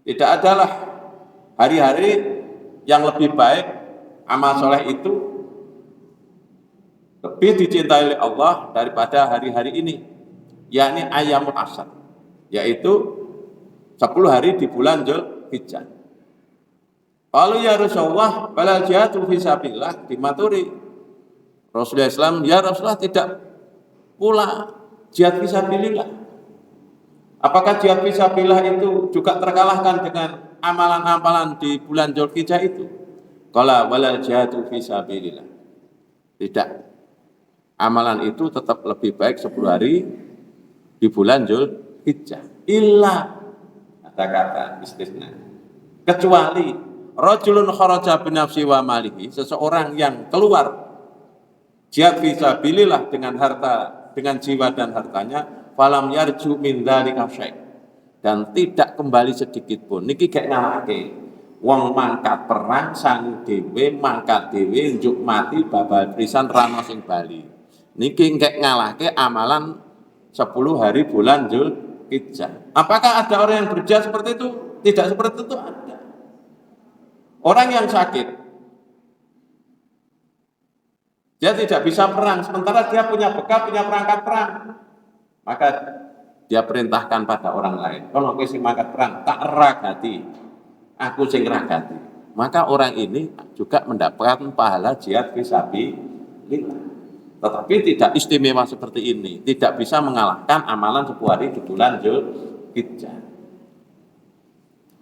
Tidak adalah hari-hari yang lebih baik, amal soleh itu lebih dicintai oleh Allah daripada hari-hari ini, yakni Ayyamul Ashar, yaitu 10 hari di bulan Dzulhijjah. Kalau ya Rasulullah, balal jihadu fisabilillah, dimaturi Rasulullah Islam, ya Rasulullah tidak pula jihad fisabilillah. Apakah jihad fisabilillah itu juga terkalahkan dengan amalan-amalan di bulan Dzulhijjah itu? Qala walal jihadu fisabilillah. Tidak. Amalan itu tetap lebih baik 10 hari di bulan Dzulhijjah. Illa, kata-kata istisna, kecuali rajulun kharaja binafsi wa malihi, seseorang yang keluar jihad fisabilillah dengan harta, dengan jiwa dan hartanya, falam yarju min dzalika syai', dan tidak kembali sedikit pun. Niki gek ngalahke wong mangkat perang sang dhewe, mangkat dhewe njuk mati babal pisan rano sing bali. Niki gek ngalahke amalan 10 hari bulan Dzulhijjah. Apakah ada orang yang berjihad seperti itu? Tidak seperti itu, ada. Orang yang sakit, dia tidak bisa perang, sementara dia punya bekal, punya perangkat perang, maka dia perintahkan pada orang lain, kalau kowe sing mangkat perang, tak ragati, aku sing ragati. Maka orang ini juga mendapatkan pahala jihad fisabilillah. Tetapi tidak istimewa seperti ini, tidak bisa mengalahkan amalan 10 hari di bulan Dzulhijjah.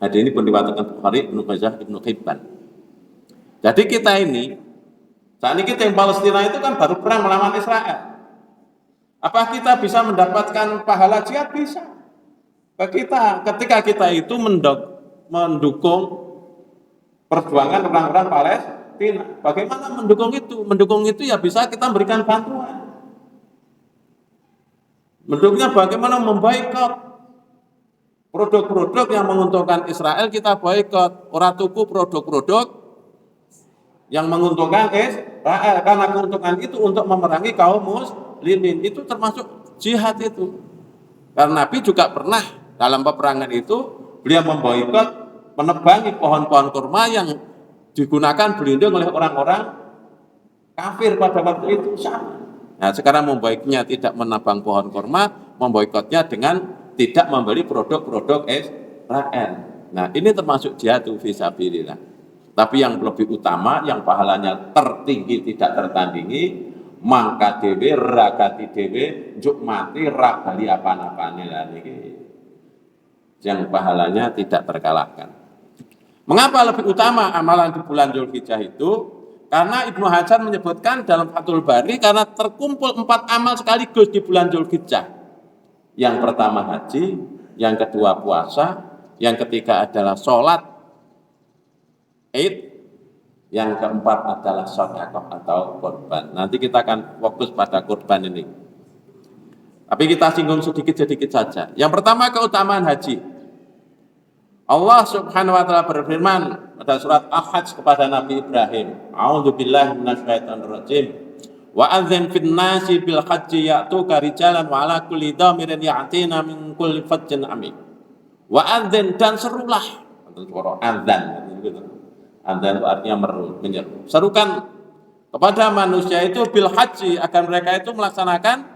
Hadis ini pun diriwayatkan Bukhari, Ibnu Majah, Ibnu Hibban. Jadi kita ini, saat ini kita yang Palestina itu kan baru perang melawan Israel. Apa kita bisa mendapatkan pahala jihad? Bisa. Ketika kita itu mendukung perjuangan orang-orang Palestina. Bagaimana mendukung itu? Mendukung itu ya bisa kita berikan bantuan. Mendukungnya bagaimana? Memboikot produk-produk yang menguntungkan Israel, kita boikot. Ora tuku produk-produk yang menguntungkan Israel, karena keuntungan itu untuk memerangi kaum muslimin, itu termasuk jihad itu. Karena Nabi juga pernah dalam peperangan itu beliau memboikot, menebangi pohon-pohon kurma yang digunakan berlindung oleh orang-orang kafir pada waktu itu sama. Nah, sekarang memboikotnya tidak menebang pohon kurma, memboikotnya dengan tidak membeli produk-produk Israel. Nah, ini termasuk jihad fisabilillah. Tapi yang lebih utama, yang pahalanya tertinggi tidak tertandingi, mangka dewe, ragati dewe, njuk mati, ragali apa-apane lah niki. Yang pahalanya tidak terkalahkan. Mengapa lebih utama amalan di bulan Dzulhijjah itu? Karena Ibnu Hajar menyebutkan dalam Fathul Bari, karena terkumpul 4 amal sekaligus di bulan Dzulhijjah. Yang pertama haji, yang kedua puasa, yang ketiga adalah sholat Id, yang keempat adalah sedekah atau kurban. Nanti kita akan fokus pada kurban ini. Tapi kita singgung sedikit-sedikit saja. Yang pertama, keutamaan haji. Allah Subhanahu wa taala berfirman pada surat Al-Hajj kepada Nabi Ibrahim, A'udzubillahi minasyaitonirrajim. Wa adzin fin nasi bil hajji ya'tuka rijalan wa ala kulli dhamirin ya'tina min kulli fajjin amik. Wa adzin, dan serulah. Suara adzan gitu. Adzan itu artinya menyeru. Serukan kepada manusia itu bil haji, agar mereka itu melaksanakan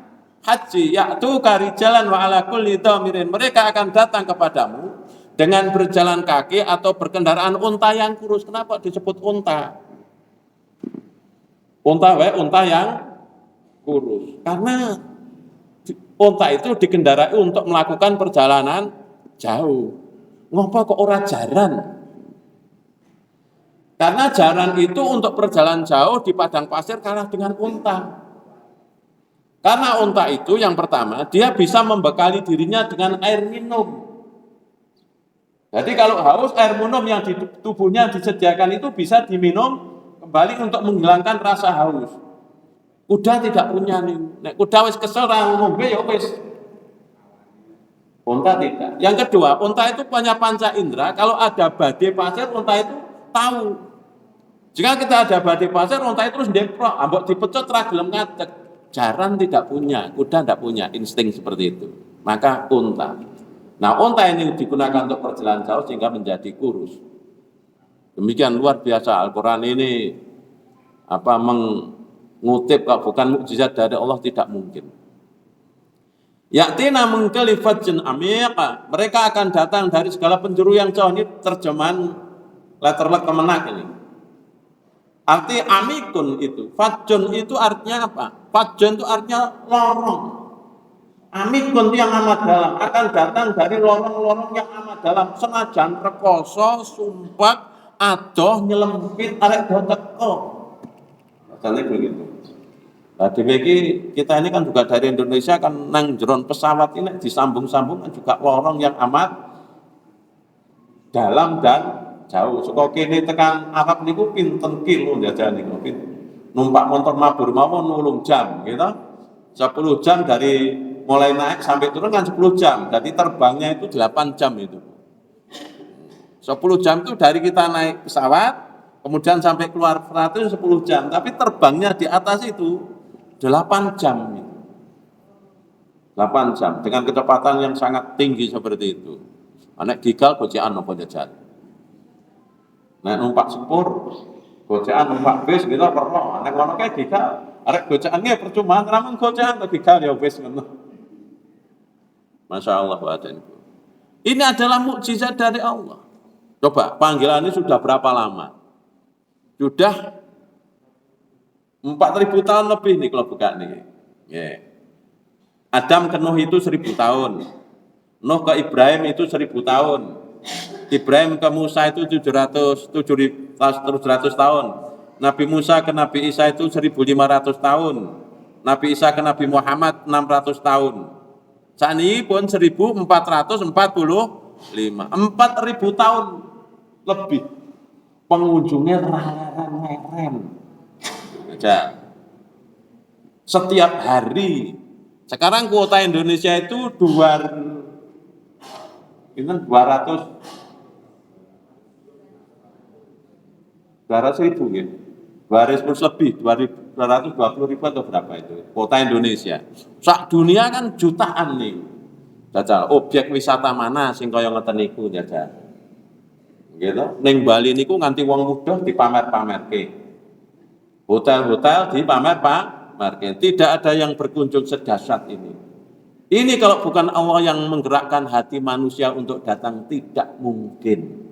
haji. Ya'tuka rijalan wa ala kulli dhamirin, mereka akan datang kepadamu dengan berjalan kaki atau berkendaraan unta yang kurus. Kenapa disebut unta? Unta yang kurus. Karena unta itu dikendarai untuk melakukan perjalanan jauh. Ngapa kok ora jaran? Karena jaran itu untuk perjalanan jauh di padang pasir kalah dengan unta. Karena unta itu yang pertama, dia bisa membekali dirinya dengan air minum. Jadi kalau haus, air minum yang di tubuhnya disediakan itu bisa diminum kembali untuk menghilangkan rasa haus. Kuda tidak punya nih. Nek kuda wis kesel ra ngombe ya wis. Unta tidak. Yang kedua, unta itu punya panca indera. Kalau ada badai pasir, unta itu tahu. Jika kita ada badai pasir, unta itu terus deprok, ambok dipecot ra gelem ngadeg. Jaran tidak punya, kuda tidak punya insting seperti itu. Maka unta. Nah, unta ini digunakan untuk perjalanan jauh sehingga menjadi kurus. Demikian luar biasa Al-Quran ini mengutip kalau bukan mukjizat dari Allah tidak mungkin. Yaktina mengkali fajjin amiqa. Mereka akan datang dari segala penjuru yang jauh. Ini terjemahan letterlek Kemenak ini. Arti amikun itu. Fajjun itu artinya apa? Fajjun itu artinya lorong. Amikun itu yang amat dalam. Akan datang dari lorong-lorong yang amat dalam. Senajan rekoso, sumpak, adoh, nyelempit, arek do teko. Rasanya begitu. Nah, kita ini kan juga dari Indonesia kan nang jeron pesawat ini disambung-sambung kan juga lorong yang amat dalam dan jauh. Suka kene tekan Arab niku pinten kilo jajan niku. Numpak motor mabur mawon 8 jam gitu. 10 jam dari mulai naik sampai turun kan 10 jam. Jadi terbangnya itu 8 jam itu. 10 jam itu dari kita naik pesawat kemudian sampai keluar pesawat itu 10 jam, tapi terbangnya di atas itu 8 jam. 8 jam dengan kecepatan yang sangat tinggi seperti itu. Anak gigal gocean apa jajan. Nah, numpak sepur, gocean numpak bis gitu perlu. Anak ngono kae gigal, arek goceannya percuma, namun gocean ke gigal ya wis ngono. Masya Allah wa adhan. Ini adalah mukjizat dari Allah. Coba panggilan ini sudah berapa lama? Sudah 4.000 tahun lebih nih kalau buka nih. Yeah. Adam ke Nuh itu 1.000 tahun. Nuh ke Ibrahim itu 1.000 tahun. Ibrahim ke Musa itu 700 tahun. Nabi Musa ke Nabi Isa itu 1.500 tahun. Nabi Isa ke Nabi Muhammad 600 tahun. Saat ini pun 1.445. 4.000 tahun lebih. Pengunjungnya rem. Setiap hari. Sekarang kuota Indonesia itu 200 ribu ya. 200 lebih, 220 ribu atau berapa itu kuota Indonesia. Sak dunia kan jutaan nih. Jajal, objek wisata mana sing kaya ngeten niku jajal. Gitu. Ning Bali niku nganti wong muda dipamer-pamerke. Hotel-hotel dipamer-pamerke. Tidak ada yang berkunjung sedahsyat ini. Ini kalau bukan Allah yang menggerakkan hati manusia untuk datang, tidak mungkin.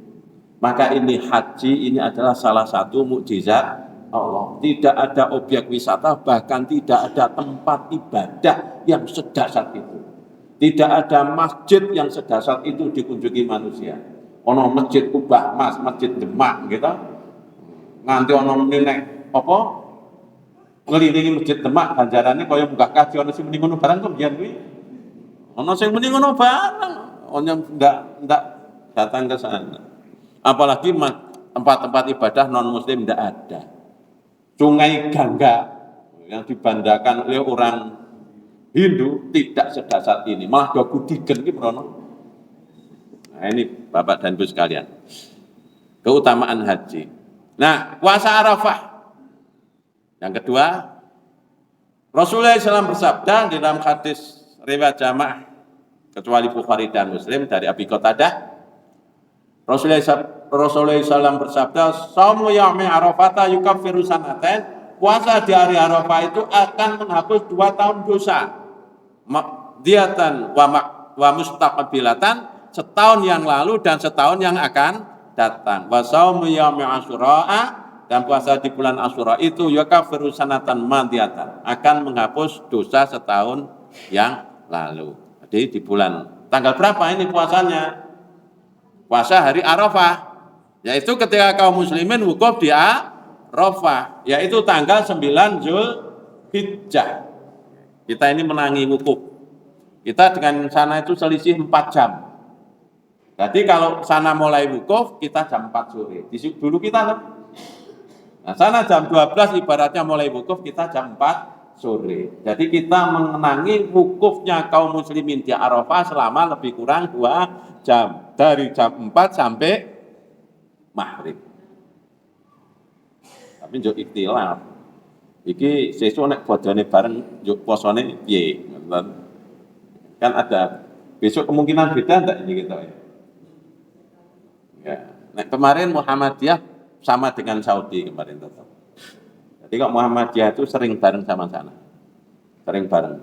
Maka ini haji, ini adalah salah satu mukjizat Allah. Tidak ada objek wisata, bahkan tidak ada tempat ibadah yang sedahsyat itu. Tidak ada masjid yang sedahsyat itu dikunjungi manusia. Ono masjid Kubah Mas, masjid Demak gitu. Nganti ono nenek apa? Ngelilingi masjid Demak ganjarane kaya munggah kaji ono sing muni ngono barang kok biyen kuwi. Ono sing muni ngono barang, ono ndak datang ke sana. Apalagi tempat-tempat ibadah non muslim ndak ada. Sungai Gangga yang dibandakan oleh orang Hindu tidak sedasar ini, malah do gudigen iki merono. Nah, ini Bapak dan Ibu sekalian. Keutamaan haji. Nah, puasa Arafah. Yang kedua, Rasulullah SAW bersabda di dalam hadis riwayat jamaah kecuali Bukhari dan Muslim dari Abi Qatadah. Rasulullah SAW bersabda, "Shaumu yaumi Arafata yukaffiru sanatain." Puasa di hari Arafah itu akan menghapus 2 tahun dosa. Diatan wa mustaqbilatan, setahun yang lalu dan setahun yang akan datang. Wa shaumu yaumi Asyura, dan puasa di bulan Asyura itu yukaffiru sanatan madiyatan, akan menghapus dosa setahun yang lalu. Jadi di bulan tanggal berapa ini puasanya? Puasa hari Arafah, yaitu ketika kaum muslimin wukuf di Arafah, yaitu tanggal 9 Zulhijjah. Kita ini menangi wukuf. Kita dengan sana itu selisih 4 jam. Jadi kalau sana mulai wukuf, kita jam 4 sore. Dulu kita kan. Nah, sana jam 12 ibaratnya mulai wukuf, kita jam 4 sore. Jadi kita mengenangi wukufnya kaum muslimin di Arafah selama lebih kurang 2 jam. Dari jam 4 sampai maghrib. Tapi njuk ikhtilaf. Iki sesuk nek bodone bareng njuk posone piye? Kan ada Besok kemungkinan beda enggak ini kita ya? Ya. Nah, kemarin Muhammadiyah sama dengan Saudi kemarin tetap. Jadi kok Muhammadiyah itu sering bareng sama sana. Sering bareng.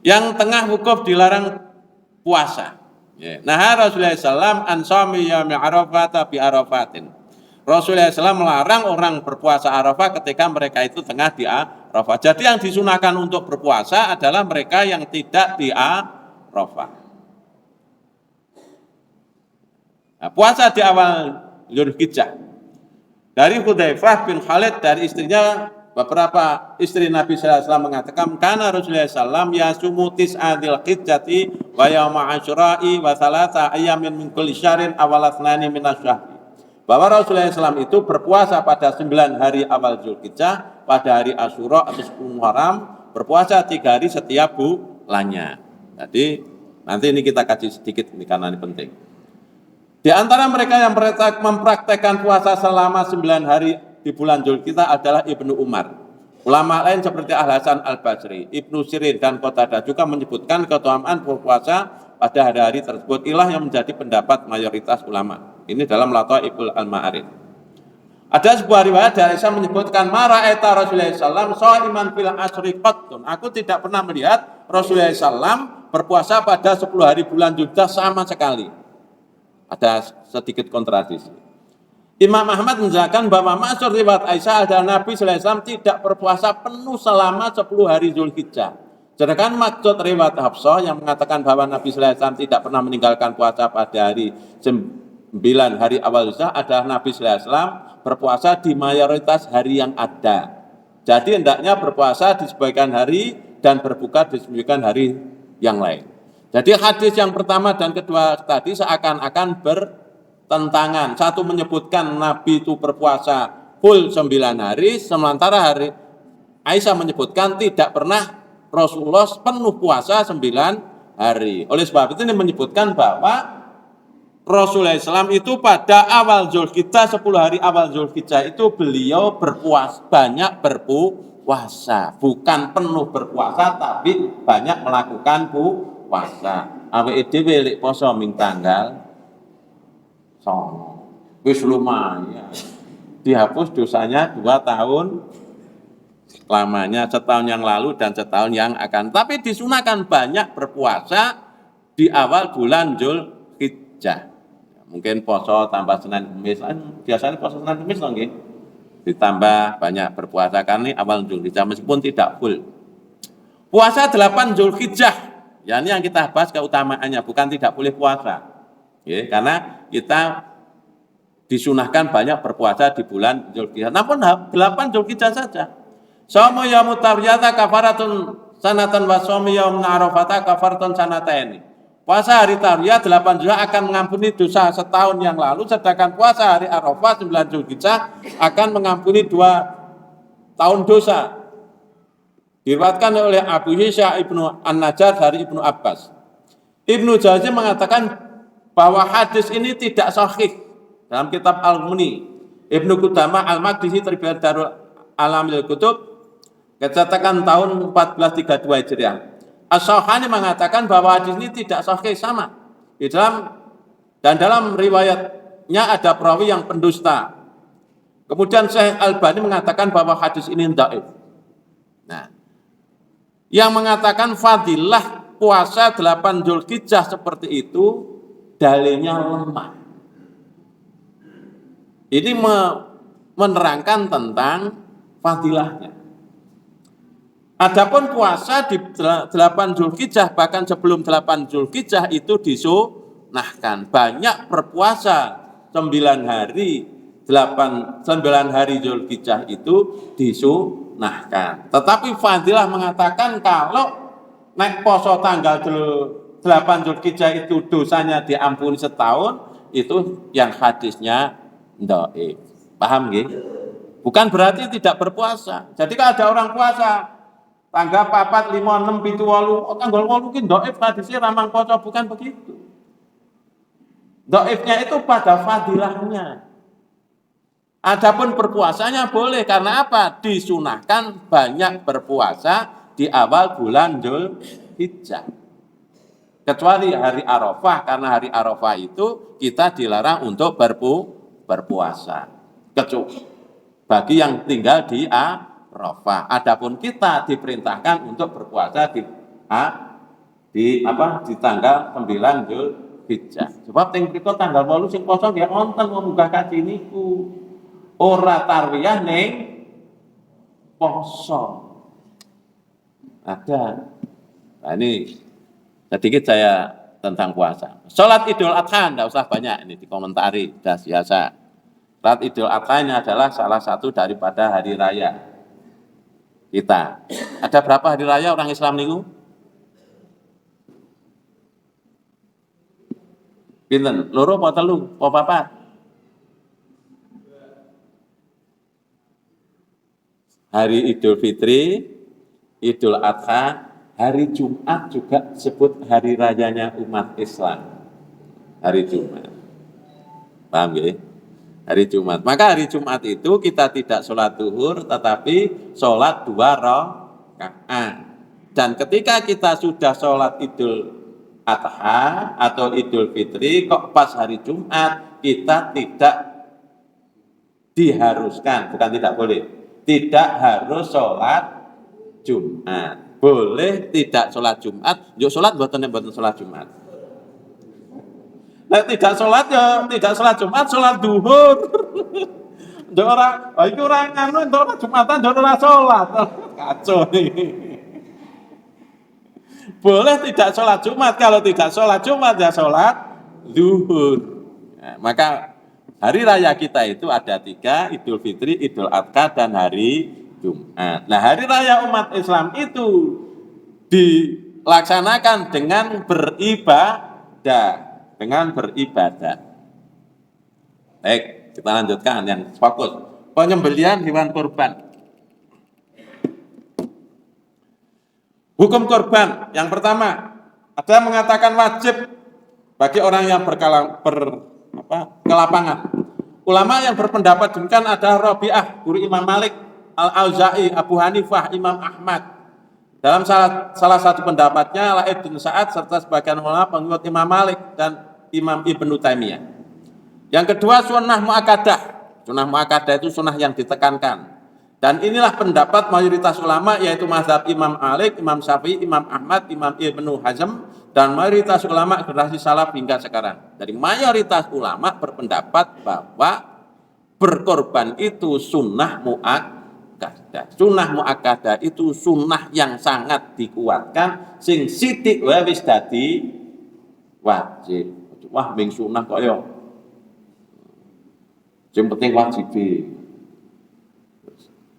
Yang tengah wukuf dilarang puasa. Nah, Rasulullah SAW an shaumi yaumi Arafah bi Arafatin. Rasulullah SAW melarang orang berpuasa Arafah ketika mereka itu tengah di Arafah. Jadi yang disunahkan untuk berpuasa adalah mereka yang tidak di Arafah. Nah, puasa di awal Dzulhijjah. Dari Hudzaifah bin Khalid dari istrinya, beberapa istri Nabi sallallahu alaihi wasallam mengatakan kana Rasulullah sallallahu yasumu tis'adil hijjati wa yauma asyura'i wa thalatha ayyamin min kulli syahrin awal athnani minasy-syahr. Bahwa Rasulullah SAW itu berpuasa pada 9 hari awal Dzulhijjah, pada hari Asyura atau 10 Muharram, berpuasa 3 hari setiap bulannya. Jadi nanti ini kita kaji sedikit ini karena ini penting. Di antara mereka yang mempraktekkan puasa selama 9 hari di bulan Dzulhijjah adalah Ibnu Umar. Ulama lain seperti Al-Hasan Al-Basri, Ibnu Sirin dan Qatadah juga menyebutkan keutamaan berpuasa pada hari-hari tersebut. Inilah yang menjadi pendapat mayoritas ulama. Ini dalam Lataiful Al-Ma'arif. Ada sebuah riwayat dari Aisyah menyebutkan mara'aita Rasulullah sallallahu shaiman fil asri qattun. Aku tidak pernah melihat Rasulullah sallallahu berpuasa pada 10 hari bulan Dzulhijjah sama sekali. Ada sedikit kontradiksi. Imam Ahmad menjelaskan bahwa maksud riwayat Aisyah adalah Nabi sallallahu alaihi wasallam tidak berpuasa penuh selama 10 hari Dzulhijjah. Sedangkan maksud riwayat Hafsah yang mengatakan bahwa Nabi sallallahu alaihi wasallam tidak pernah meninggalkan puasa pada hari 9 hari awal Dzulhijjah adalah Nabi sallallahu alaihi wasallam berpuasa di mayoritas hari yang ada. Jadi hendaknya berpuasa di sebagian hari dan berbuka di sebagian hari yang lain. Jadi hadis yang pertama dan kedua tadi seakan-akan bertentangan. Satu menyebutkan Nabi itu berpuasa full 9 hari, sementara hari Aisyah menyebutkan tidak pernah Rasulullah penuh puasa 9 hari. Oleh sebab itu ini menyebutkan bahwa Rasulullah SAW itu pada awal Dzulhijjah, 10 hari awal Dzulhijjah itu beliau berpuasa, banyak berpuasa. Bukan penuh berpuasa, tapi banyak melakukan puasa. Awake dhewe lek poso ming tanggal 9. Wis lumayan. Dihapus dosanya 2 tahun lamanya, setahun yang lalu dan setahun yang akan. Tapi disunahkan banyak berpuasa di awal bulan Dzulhijjah. Mungkin poso tambah Senin Kamis, biasanya poso Senin Kamis loh nggih. Ditambah banyak berpuasa karena awal Dzulhijjah meskipun tidak full. Puasa 8 Dzulhijjah, ya ini yang kita bahas keutamaannya, bukan tidak boleh puasa. Ya, karena kita disunahkan banyak berpuasa di bulan Dzulhijjah. Namun 8 Dzulhijjah saja. Shaumu yaumut tarwiyata kafaratun sanatan wa shaumu yaumun arafata kafaratun sanataini. Puasa hari Tarwiyah 8 Dzulhijjah akan mengampuni dosa setahun yang lalu, sedangkan puasa hari Arafah 9 Dzulhijjah akan mengampuni 2 tahun dosa. Diriwayatkan oleh Abu Hisya Ibnu An-Najjar dari Ibnu Abbas. Ibnu Jauzi mengatakan bahwa hadis ini tidak sahih dalam kitab Al-Muni. Ibnu Qudamah Al-Maqdisi terbiat Darul Alamil Kutub kecetakan tahun 1432 Hijriah. As-Shawhani mengatakan bahwa hadis ini tidak sahih sama. Di dalam riwayatnya ada perawi yang pendusta. Kemudian Syekh Albani mengatakan bahwa hadis ini dhaif. Nah, yang mengatakan fadilah puasa 8 Dzulhijjah seperti itu dalilnya lemah. Ini menerangkan tentang fadilahnya. Adapun puasa di 8 Dzulhijjah, bahkan sebelum 8 Dzulhijjah itu disunahkan. Banyak berpuasa 9 hari, 9 hari Dzulhijjah itu disunahkan. Tetapi fadilah mengatakan kalau naik poso tanggal 8 Dzulhijjah itu dosanya diampuni setahun, itu yang hadisnya dhaif. Paham nggih? Bukan berarti tidak berpuasa. Jadi kalau ada orang puasa tanggal 4, 5, 6, 7, 8, tanggal 8 ki dhaif hadisnya ramang poso, bukan begitu. Dhaifnya itu pada fadilahnya. Adapun berpuasanya boleh, karena apa? Disunahkan banyak berpuasa di awal bulan Dzulhijjah. Hijjah. Kecuali hari Arafah, karena hari Arafah itu kita dilarang untuk berpuasa. Kecuali bagi yang tinggal di Arafah. Adapun kita diperintahkan untuk berpuasa di tanggal 9 Zulhijjah. Sebab teng mriku tanggal 8 sing poso nggih wonten munggah kaji niku. Ora tarwiyah ning poso. Ada. Nah, ini sedikit saya tentang puasa. Sholat Idul Adha tidak usah banyak ini dikomentari, sudah biasa. Sholat Idul Adha ini adalah salah satu daripada hari raya kita. Ada berapa hari raya orang Islam niku? Pinten? Loro apa telu? Apa papat? Hari Idul Fitri, Idul Adha, hari Jumat juga disebut hari rayanya umat Islam. Hari Jumat. Paham ya? Hari Jumat. Maka hari Jumat itu kita tidak sholat duhur, tetapi sholat 2 rakaat. Dan ketika kita sudah sholat Idul Adha atau Idul Fitri, kok pas hari Jumat kita tidak diharuskan, bukan tidak boleh, tidak harus sholat Jumat. Boleh tidak sholat Jumat, yuk sholat buatan sholat Jumat. Nah, tidak sholat ya, tidak sholat Jumat, sholat duhur. Ndok ora, iki ora nganu, ndok ora Jumatan, ndok ora sholat. Kacau nih. Boleh tidak sholat Jumat, kalau tidak sholat Jumat ya sholat duhur. Nah, maka hari raya kita itu ada 3, Idul Fitri, Idul Adha, dan hari Jumat. Nah, hari raya umat Islam itu dilaksanakan dengan beribadah. Baik, kita lanjutkan yang fokus. Penyembelihan hewan kurban. Hukum kurban yang pertama, ada yang mengatakan wajib bagi orang yang kelapangan. Ulama yang berpendapat demikian ada Rabi'ah, guru Imam Malik, Al-Auza'i, Abu Hanifah, Imam Ahmad. Dalam salah satu pendapatnya, Laid bin Sa'ad serta sebagian ulama pengikut Imam Malik dan Imam Ibnu Taimiyah. Yang kedua, sunnah mu'akkadah. Sunnah mu'akkadah itu sunnah yang ditekankan. Dan inilah pendapat mayoritas ulama, yaitu mazhab Imam Malik, Imam Syafi'i, Imam Ahmad, Imam Ibnu Hazm, dan mayoritas ulama generasi salaf hingga sekarang. Dari mayoritas ulama berpendapat bahwa berkorban itu sunnah mu'akkadah. Sunnah mu'akkadah itu sunnah yang sangat dikuatkan, sing sithik wae wis dadi wajib. Wah, ming sunah kok ya. Sing penting wajib.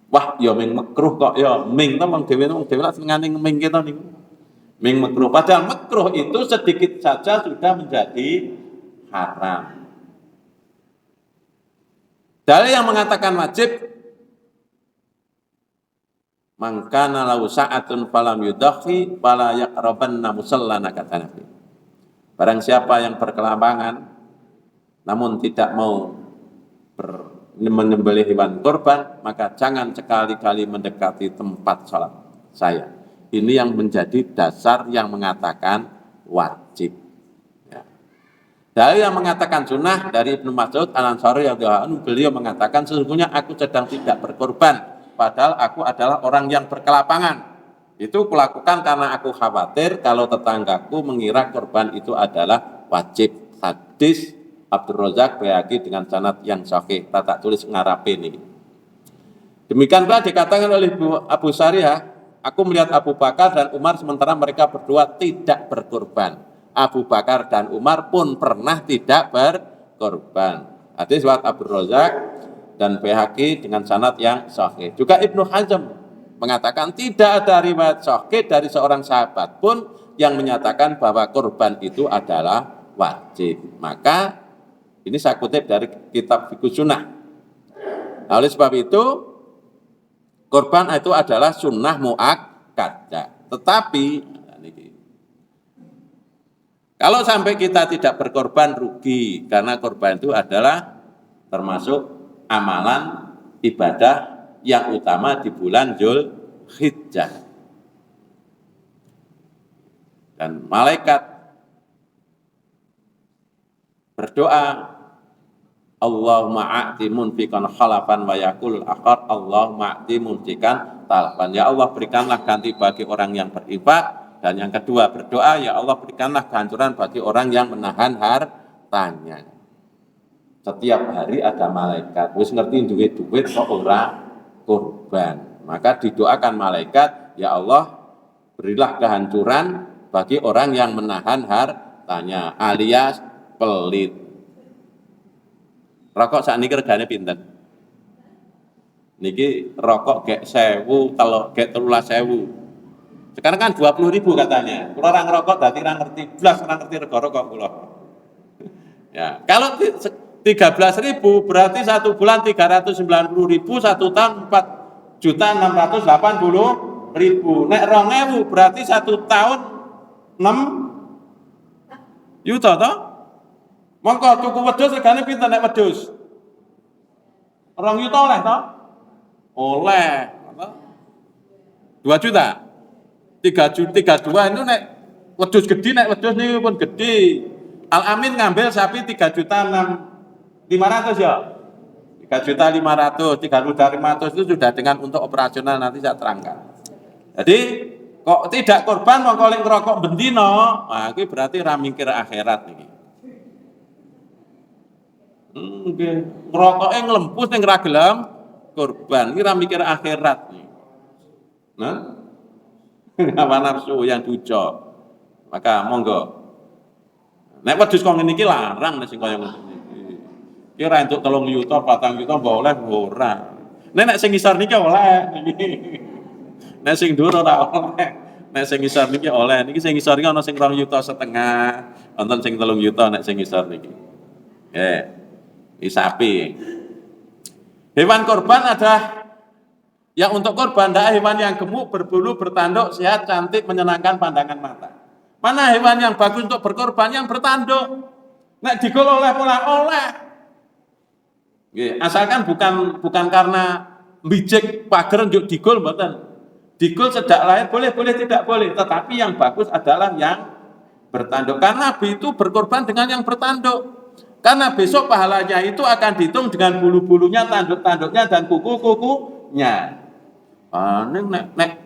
Wah, ya ming makruh kok ya. Ming to wong dhewe lak senengane ming kita niku. Ming makruh. Padahal makruh itu sedikit saja sudah menjadi haram. Dalil yang mengatakan wajib, mangkana lahu sa'atun falam yudakhi fala yaqrabanna musallana kata Nabi. Barang siapa yang berkelapangan namun tidak mau menyembelih hewan kurban, maka jangan sekali-kali mendekati tempat sholat saya. Ini yang menjadi dasar yang mengatakan wajib. Ya. Dari yang mengatakan sunnah dari Ibnu Mas'ud Al-Ansari radhiyallahu anhu, beliau mengatakan sesungguhnya aku sedang tidak berkorban, padahal aku adalah orang yang berkelapangan. Itu kulakukan karena aku khawatir kalau tetanggaku mengira korban itu adalah wajib. Hadis Abdul Razak Baihaqi dengan sanad yang sahih. Tata tulis ngarape ini. Demikian pula dikatakan oleh Abu Sariyah, aku melihat Abu Bakar dan Umar sementara mereka berdua tidak berkorban. Abu Bakar dan Umar pun pernah tidak berkorban. Hadis riwayat Abdul Razak dan Baihaqi dengan sanad yang sahih. Juga Ibnu Hazm mengatakan tidak ada riwayat sahih dari seorang sahabat pun yang menyatakan bahwa korban itu adalah wajib. Maka ini saya kutip dari kitab Fiqh Sunnah. Nah, oleh sebab itu korban itu adalah sunnah mu'akkadah. Tetapi kalau sampai kita tidak berkorban rugi, karena korban itu adalah termasuk amalan ibadah yang utama di bulan Zulhijjah. Dan malaikat berdoa, Allahumma a'ti munfiqan khalafan wa yaqul akhar Allahumma a'ti munfiqan talafan. Ya Allah, berikanlah ganti bagi orang yang berinfak. Dan yang kedua berdoa, ya Allah, berikanlah kehancuran bagi orang yang menahan hartanya. Setiap hari ada malaikat wis ngerti duit-duit kok ora kurban. Maka didoakan malaikat, ya Allah, berilah kehancuran bagi orang yang menahan hartanya alias pelit. Rokok saat ini regane pinten? Niki rokok gek 1000, kalau gek 13.000. Sekarang kan 20.000 katanya. Kalau orang rokok berarti orang ngerti blas, orang ngerti rego rokok kula. Ya, kalau 13.000 berarti satu bulan 390.000, satu tahun 4.680.000. Nek 2.000 berarti satu tahun 6 juta toh? Mongko tuku wedhus regane pinten nek wedhus? 2 juta oleh toh? Oleh. 2 juta. 32 itu nek wedhus gede, nek wedhus niku pun gede. Al Amin ngambil sapi 3.500.000 ya. 3.500.000, 3.500 itu sudah dengan untuk operasional nanti saya terangkan. Jadi kok tidak korban mongko lek ngerokok bendino, nah iki berarti ra mikir akhirat niki. Nggih, ngerokoke nglempus ning ra gelem korban, iki ra mikir akhirat nih. Nah, hawa nafsu yang dujo. Maka monggo. Nek wedhus kok ngene iki larang nek sing kaya ngono iki. Iki ora entuk 3 juta, 4 juta mbok oleh ora. Nek sing ngisor niki oleh niki. Nek sing dhuwur ora oleh. Nek sing ngisor niki oleh. Niki sing ngisor iki ana sing 2,5 juta, wonten sing 3 juta nek sing ngisor niki. Sapi. Hewan korban ada yang untuk korban adalah hewan yang gemuk, berbulu, bertanduk, sehat, cantik, menyenangkan pandangan mata. Mana hewan yang bagus untuk berkorban? Yang bertanduk. Nek digol oleh pola oleh. Asalkan bukan karena bijik pager njuk digol mboten. Digol sejak lahir boleh tidak boleh, tetapi yang bagus adalah yang bertanduk. Karena Nabi itu berkorban dengan yang bertanduk. Karena besok pahalanya itu akan dihitung dengan bulu-bulunya, tanduk-tanduknya, dan kuku-kukunya.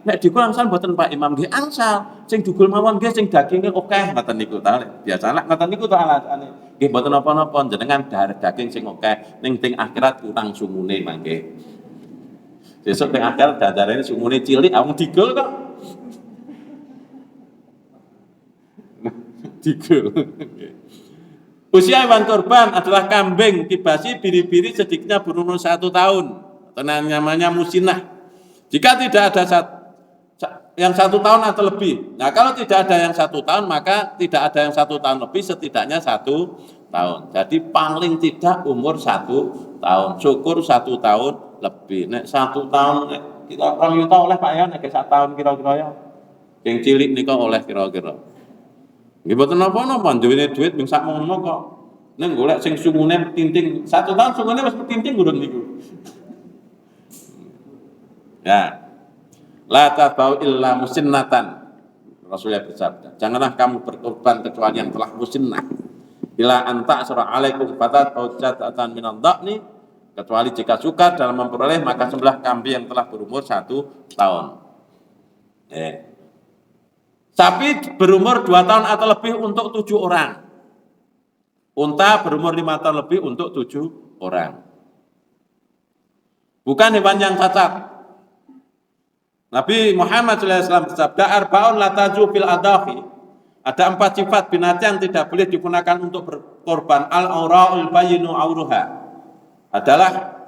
Nek digul angsal mboten Pak Imam nggih angsal. Sing digul mawon nggih sing daginge akeh ngoten niku ta. Biasane ngoten niku to alasane. Nggih mboten napa-napa jenengan daging sing akeh ning ting akhirat kurang sumune mangke. Besok ting akhirat dadarane sumune cilik awung digul kok. Digul. Usia hewan korban adalah kambing kibasi biri-biri sedikitnya berumur 1 tahun. Atau namanya musinah. Jika tidak ada yang 1 tahun atau lebih. Nah kalau tidak ada yang 1 tahun maka tidak ada yang 1 tahun lebih, setidaknya 1 tahun. Jadi paling tidak umur 1 tahun. Syukur 1 tahun lebih. Nek 1 tahun kita orang yuta oleh Pak ya nek 1 tahun kira-kira ya. Yang cilik nika oleh kira-kira. Nggih mboten napa-napa duwene duit mung sak mono kok. Ning golek sing sungune tinting 1 tahun sungune wis tinting gurun niku. Ya. La tabau illa musinnatan. Rasulullah bersabda, janganlah kamu berkorban kecuali yang telah musinnah. Bila anta asra alaikum fatat faujatan minan dha'ni, kecuali jika suka dalam memperoleh maka sembelih kambing yang telah berumur 1 tahun. Sapi berumur 2 tahun atau lebih untuk 7 orang. Unta berumur 5 tahun lebih untuk 7 orang. Bukan hewan yang cacat. Nabi Muhammad SAW bersabda, arba'un la taju fil adahi. Ada 4 sifat binatang yang tidak boleh digunakan untuk berkorban. Al-aura'ul bayinu auruha. Adalah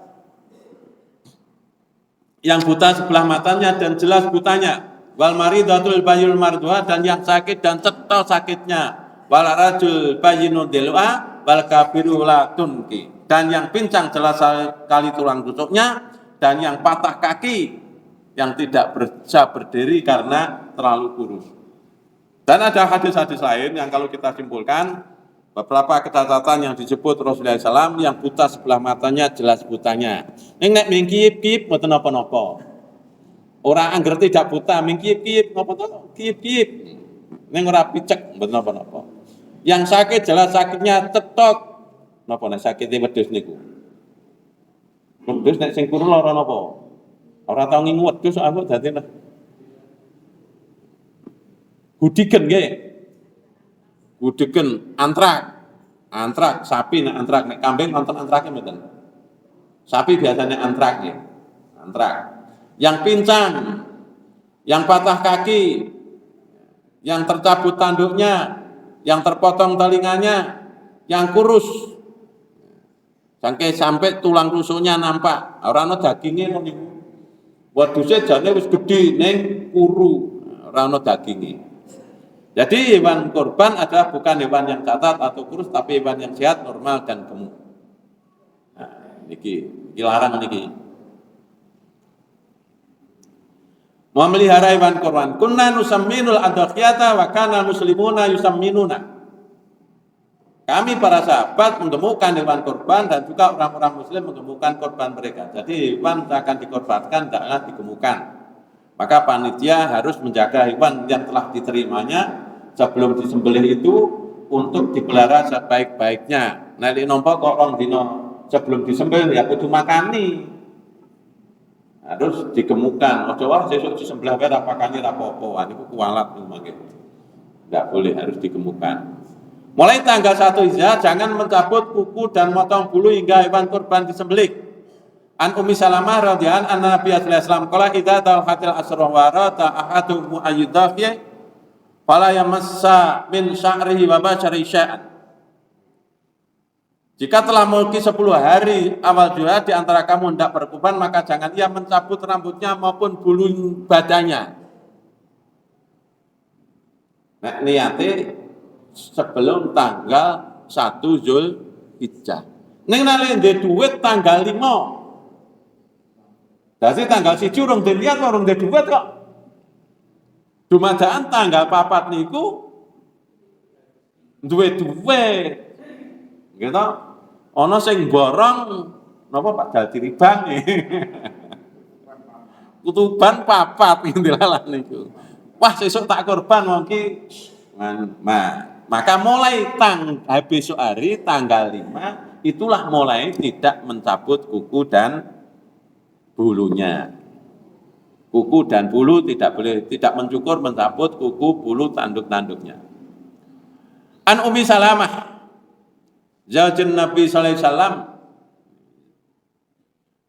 yang buta sebelah matanya dan jelas butanya. Wal maridatul bayul mardua, dan yang sakit dan cetha sakitnya. Wal rajul bayinu dilwa wal kabiru la tunki, dan yang pincang jelas kali tulang rusuknya, dan yang patah kaki yang tidak bisa berdiri karena terlalu kurus. Dan ada hadis-hadis lain yang kalau kita simpulkan beberapa kecacatan yang disebut Rasulullah SAW, yang buta sebelah matanya jelas butanya. Nek mingkip-kip mboten napa-napa. Orang angger tidak buta, mingkip-kip, ngapa to? Kip-kip. Ning ora picek mboten napa-napa. Yang sakit jelas sakitnya cetok. Napa nek sakite wedhus niku? Wedhus nek sing kuru lara napa? Ora tau ngingu wedhus aku dadi gudigen nggih. Gudigen antrak. Antrak sapi nek antrak nek kambing nonton antrake mboten. Sapi biasanya antrak nggih. Antrak. Yang pincang, yang patah kaki, yang tercabut tanduknya, yang terpotong telinganya, yang kurus. Sampai tulang rusuknya nampak. Ora ana daginge ngono niku. Wedhuse jane wis gedhe ning kuru, ora ana daginge. Jadi hewan kurban adalah bukan hewan yang cacat atau kurus, tapi hewan yang sehat, normal dan gemuk. Nah, niki larang niki. Mau melihara hewan kurban. Kunna nusamminul adhiyata wa kana muslimuna yusamminuna. Kami para sahabat menggemukkan hewan kurban dan juga orang-orang muslim menggemukkan kurban mereka. Jadi hewan akan dikorbankan tidaklah digemukkan. Maka panitia harus menjaga hewan yang telah diterimanya sebelum disembelih itu untuk dipelihara sebaik-baiknya. Nek nampa kok rong dina sebelum disembelih ya kudu makani. Harus digemukkan. Aja wae sesuk disembelih wae ra pakani ra apa-apa. Niku kuwalat niku mangke. Enggak boleh, harus digemukkan. Mulai tanggal 1 Zulhijjah jangan mencabut kuku dan motong bulu hingga hewan kurban disembelih. An Ummi Salamah radhiyallahu anha Nabi sallallahu alaihi wasallam qala idza talhatil asra wa rata ahadu mu'ayyidafi fala yamassa min sya'rihi wa bashari syai'an. Jika telah memiliki 10 hari awal Zulhijjah di antara kamu hendak berkurban, maka jangan ia mencabut rambutnya maupun bulu badannya. Nek niate sebelum tanggal 1 Zulhijjah. Ning nek ndek dhuwit tanggal 5. Dadi tanggal 1 urung dilihat urung ndek dhuwit kok. Dumadaan tanggal 4 niku duwe dhuwit. Gitu. Ana sing borong napa Pak Jaldiribang. Kutuban 4 ndilalah niku. Wah, sesuk tak kurban wong ki. Maka mulai besok hari tanggal 5 itulah mulai tidak mencabut kuku dan bulunya. Kuku dan bulu tidak boleh, tidak mencukur, mencabut kuku, bulu, tanduk-tanduknya. An Ummi Salamah zaujin Nabi sallallahu alaihi wasallam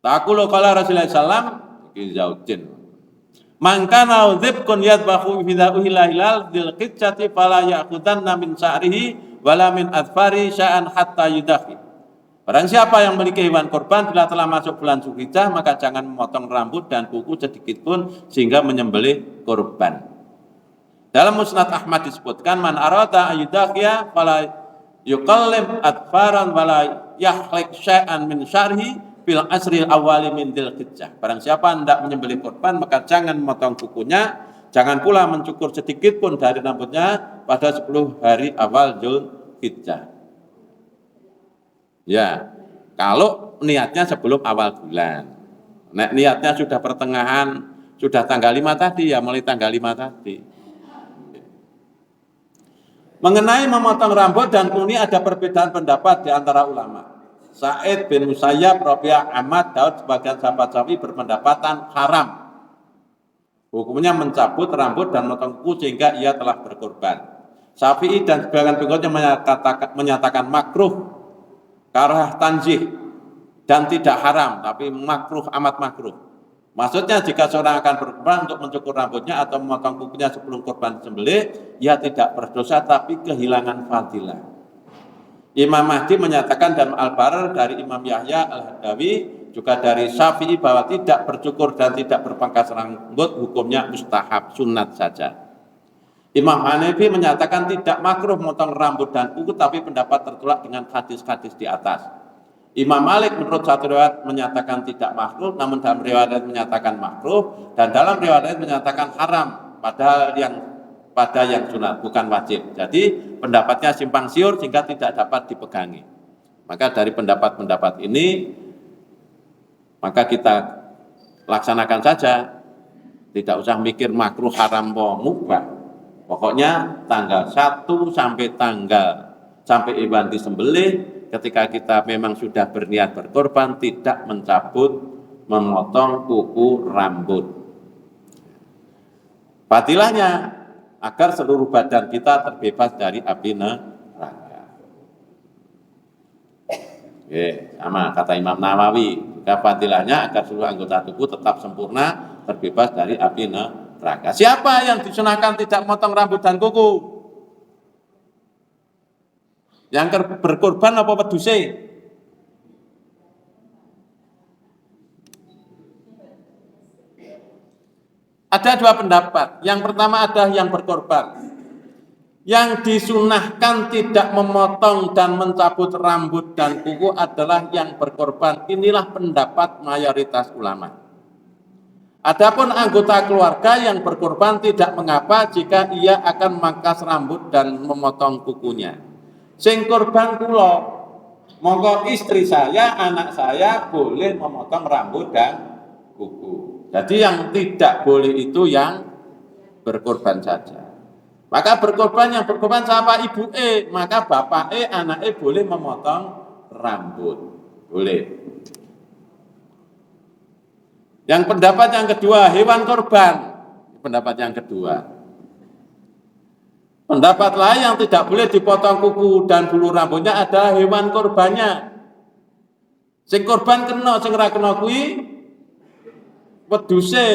taqulu qala Rasulullah sallam iki zaujin man kana dzibkun yadbahu fi hilal dzil qicati fala ya'khudanna min sa'rihi wala min adfari sya'an hatta yudafi. Barang siapa yang memiliki hewan kurban bila telah masuk bulan Zulhijjah maka jangan memotong rambut dan kuku sedikit pun sehingga menyembelih kurban. Dalam Musnad Ahmad disebutkan man arada ayyudahiya fala yuqallib adfaran wala yahlik syai'an min syarhi fil asril awali min dzilhijjah. Barang siapa hendak menyembelih kurban maka jangan memotong kukunya, jangan pula mencukur sedikit pun dari rambutnya pada 10 hari awal Dzulhijjah. Ya, kalau niatnya sebelum awal bulan. Nek niatnya sudah pertengahan, sudah tanggal 5 tadi ya mulai tanggal 5 tadi. Mengenai memotong rambut dan kuning ada perbedaan pendapat di antara ulama. Sa'id bin Musayyab, Rabi'ah, Ahmad, Daud sebagian sahabat Syafi'i berpendapatan haram. Hukumnya mencabut rambut dan memotong kuku sehingga ia telah berkorban. Syafi'i dan sebagian pengikutnya menyatakan makruh, karah tanzih dan tidak haram, tapi makruh, amat makruh. Maksudnya jika seorang akan berkorban untuk mencukur rambutnya atau memotong kukunya sebelum korban disembelih, ia tidak berdosa tapi kehilangan fadilah. Imam Mahdi menyatakan dalam Al-Barar dari Imam Yahya Al-Hadawi juga dari Syafi'i bahwa tidak bercukur dan tidak berpangkas rambut hukumnya mustahab, sunat saja. Imam Hanafi menyatakan tidak makruh memotong rambut dan kuku tapi pendapat tertolak dengan hadis-hadis di atas. Imam Malik menurut satu riwayat menyatakan tidak makruh, namun dalam riwayat menyatakan makruh dan dalam riwayat menyatakan haram padahal pada yang sunat bukan wajib. Jadi pendapatnya simpang siur sehingga tidak dapat dipegangi. Maka dari pendapat-pendapat ini maka kita laksanakan saja, tidak usah mikir makruh haram mubah. Pokoknya tanggal 1 sampai hewan disembelih, ketika kita memang sudah berniat berkorban, tidak mencabut, memotong kuku rambut. Fadilahnya agar seluruh badan kita terbebas dari api neraka. Sama kata Imam Nawawi, juga fadilahnya agar seluruh anggota tubuh tetap sempurna, terbebas dari api neraka. Siapa yang disunahkan tidak memotong rambut dan kuku? Yang berkorban apa peduse? Ada dua pendapat. Yang pertama ada yang berkorban. Yang disunahkan tidak memotong dan mencabut rambut dan kuku adalah yang berkorban. Inilah pendapat mayoritas ulama. Adapun anggota keluarga yang berkorban tidak mengapa jika ia akan memangkas rambut dan memotong kukunya. Sing korban kula, monggo istri saya, anak saya boleh memotong rambut dan kuku. Jadi yang tidak boleh itu yang berkorban saja. Maka yang berkorban siapa? Ibu maka bapak anak boleh memotong rambut. Boleh. Yang pendapat yang kedua, hewan korban. Pendapat yang kedua. Pendapat lain yang tidak boleh dipotong kuku dan bulu rambutnya ada hewan korbannya. Sing korban kena, sing ora kena kuwi wedhuse.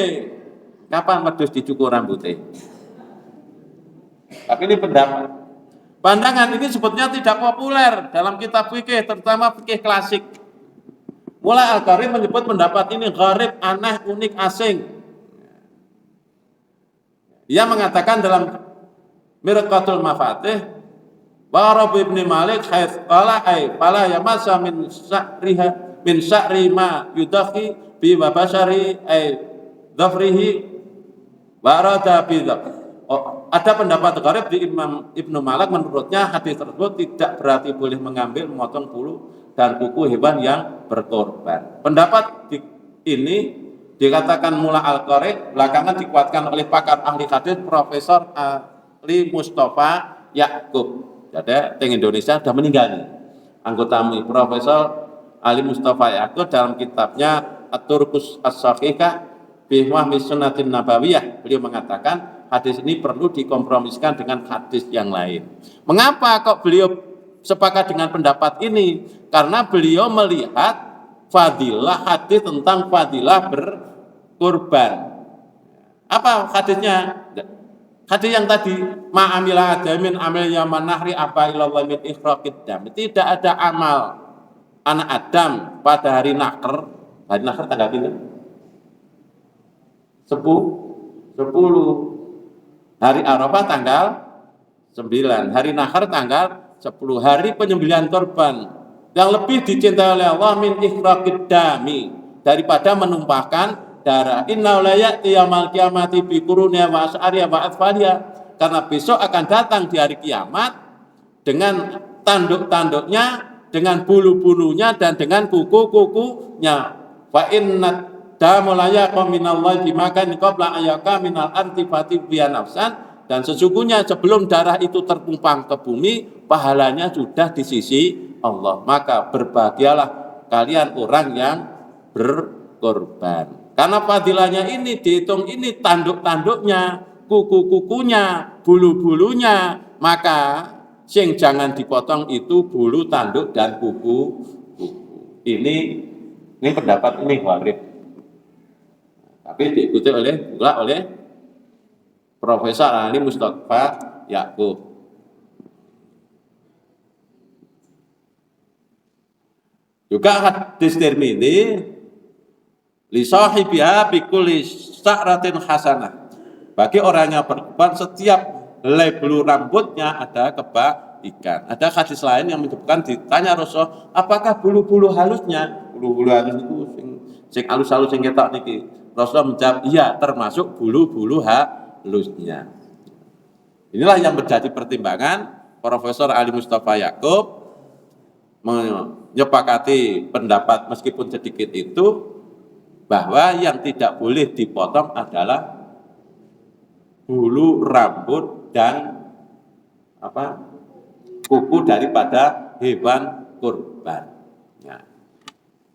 Kapan wedhus dicukur rambutnya? Tapi ini pendapat. Pandangan ini sebetulnya tidak populer dalam kitab fikih, terutama fikih klasik. Mulai Al-Qarib menyebut pendapat ini gharib, aneh, unik, asing. Dia mengatakan dalam Mirqatul Mafatih, Rabi ibn Malik haits qala fala yamassa min sa'ri ma yudakhi bi wa bashari dhafrihi warada bi ada pendapat gharib di Imam Ibnu Malik, menurutnya hadis tersebut tidak berarti boleh mengambil, memotong bulu dan kuku hewan yang berkorban. Pendapat ini dikatakan Mula Al-Qarib, belakangan dikuatkan oleh pakar ahli hadis Profesor Ali Mustafa Yakub. Jadi di Indonesia sudah meninggal nih. Anggota Profesor Ali Mustafa Yakub dalam kitabnya At-Turqus As-Sahihah bi Fahmi Sunnatin Nabawiyah, beliau mengatakan hadis ini perlu dikompromiskan dengan hadis yang lain. Mengapa kok beliau sepakat dengan pendapat ini? Karena beliau melihat fadilah hadis tentang fadilah berkorban. Apa hadisnya? Hadis yang tadi, ma'amila adamin amil yaman nahri apa ilallah min ikhraqid dam. Tidak ada amal anak Adam pada hari nakhr. Hari nakhr tanggal berapa? 10. Hari Arafah tanggal 9. Hari nakhr tanggal 10. Hari penyembelihan korban yang lebih dicintai oleh Allah min ikhraqid dami, daripada menumpahkan darah. Inna la ya'ti yaumil qiyamati bi quruniya wa as'ariya wa atfaliya, karena besok akan datang di hari kiamat dengan tanduk-tanduknya, dengan bulu-bulunya dan dengan kuku-kukunya. Fa inna damulaya qaminallahi bimakan qabla ayyaka minal antifati biya nafsan, dan sesungguhnya sebelum darah itu tertumpang ke bumi, pahalanya sudah di sisi Allah. Maka berbahagialah kalian orang yang berkorban. Karena fadilahnya ini dihitung ini tanduk-tanduknya, kuku-kukunya, bulu-bulunya, maka sing jangan dipotong itu bulu, tanduk dan kuku. Ini pendapat ini gharib. Tapi diikuti oleh Profesor Ali Mustafa Yakub. Juga hadis Tirmidzi li sahibiha bi kulli sa'ratin hasanah. Bagi orang yang berkorban setiap helai bulu rambutnya ada kebaikan. Ada hadis lain yang menyebutkan, ditanya Rasul, apakah bulu-bulu halusnya? Bulu-bulu halus itu sing halus-halus sing ketok niki. Rasul menjawab, iya, termasuk bulu-bulu halusnya. Inilah yang menjadi pertimbangan Profesor Ali Mustafa Yakub menyepakati pendapat meskipun sedikit itu, bahwa yang tidak boleh dipotong adalah bulu rambut dan kuku daripada hewan kurban. Ya.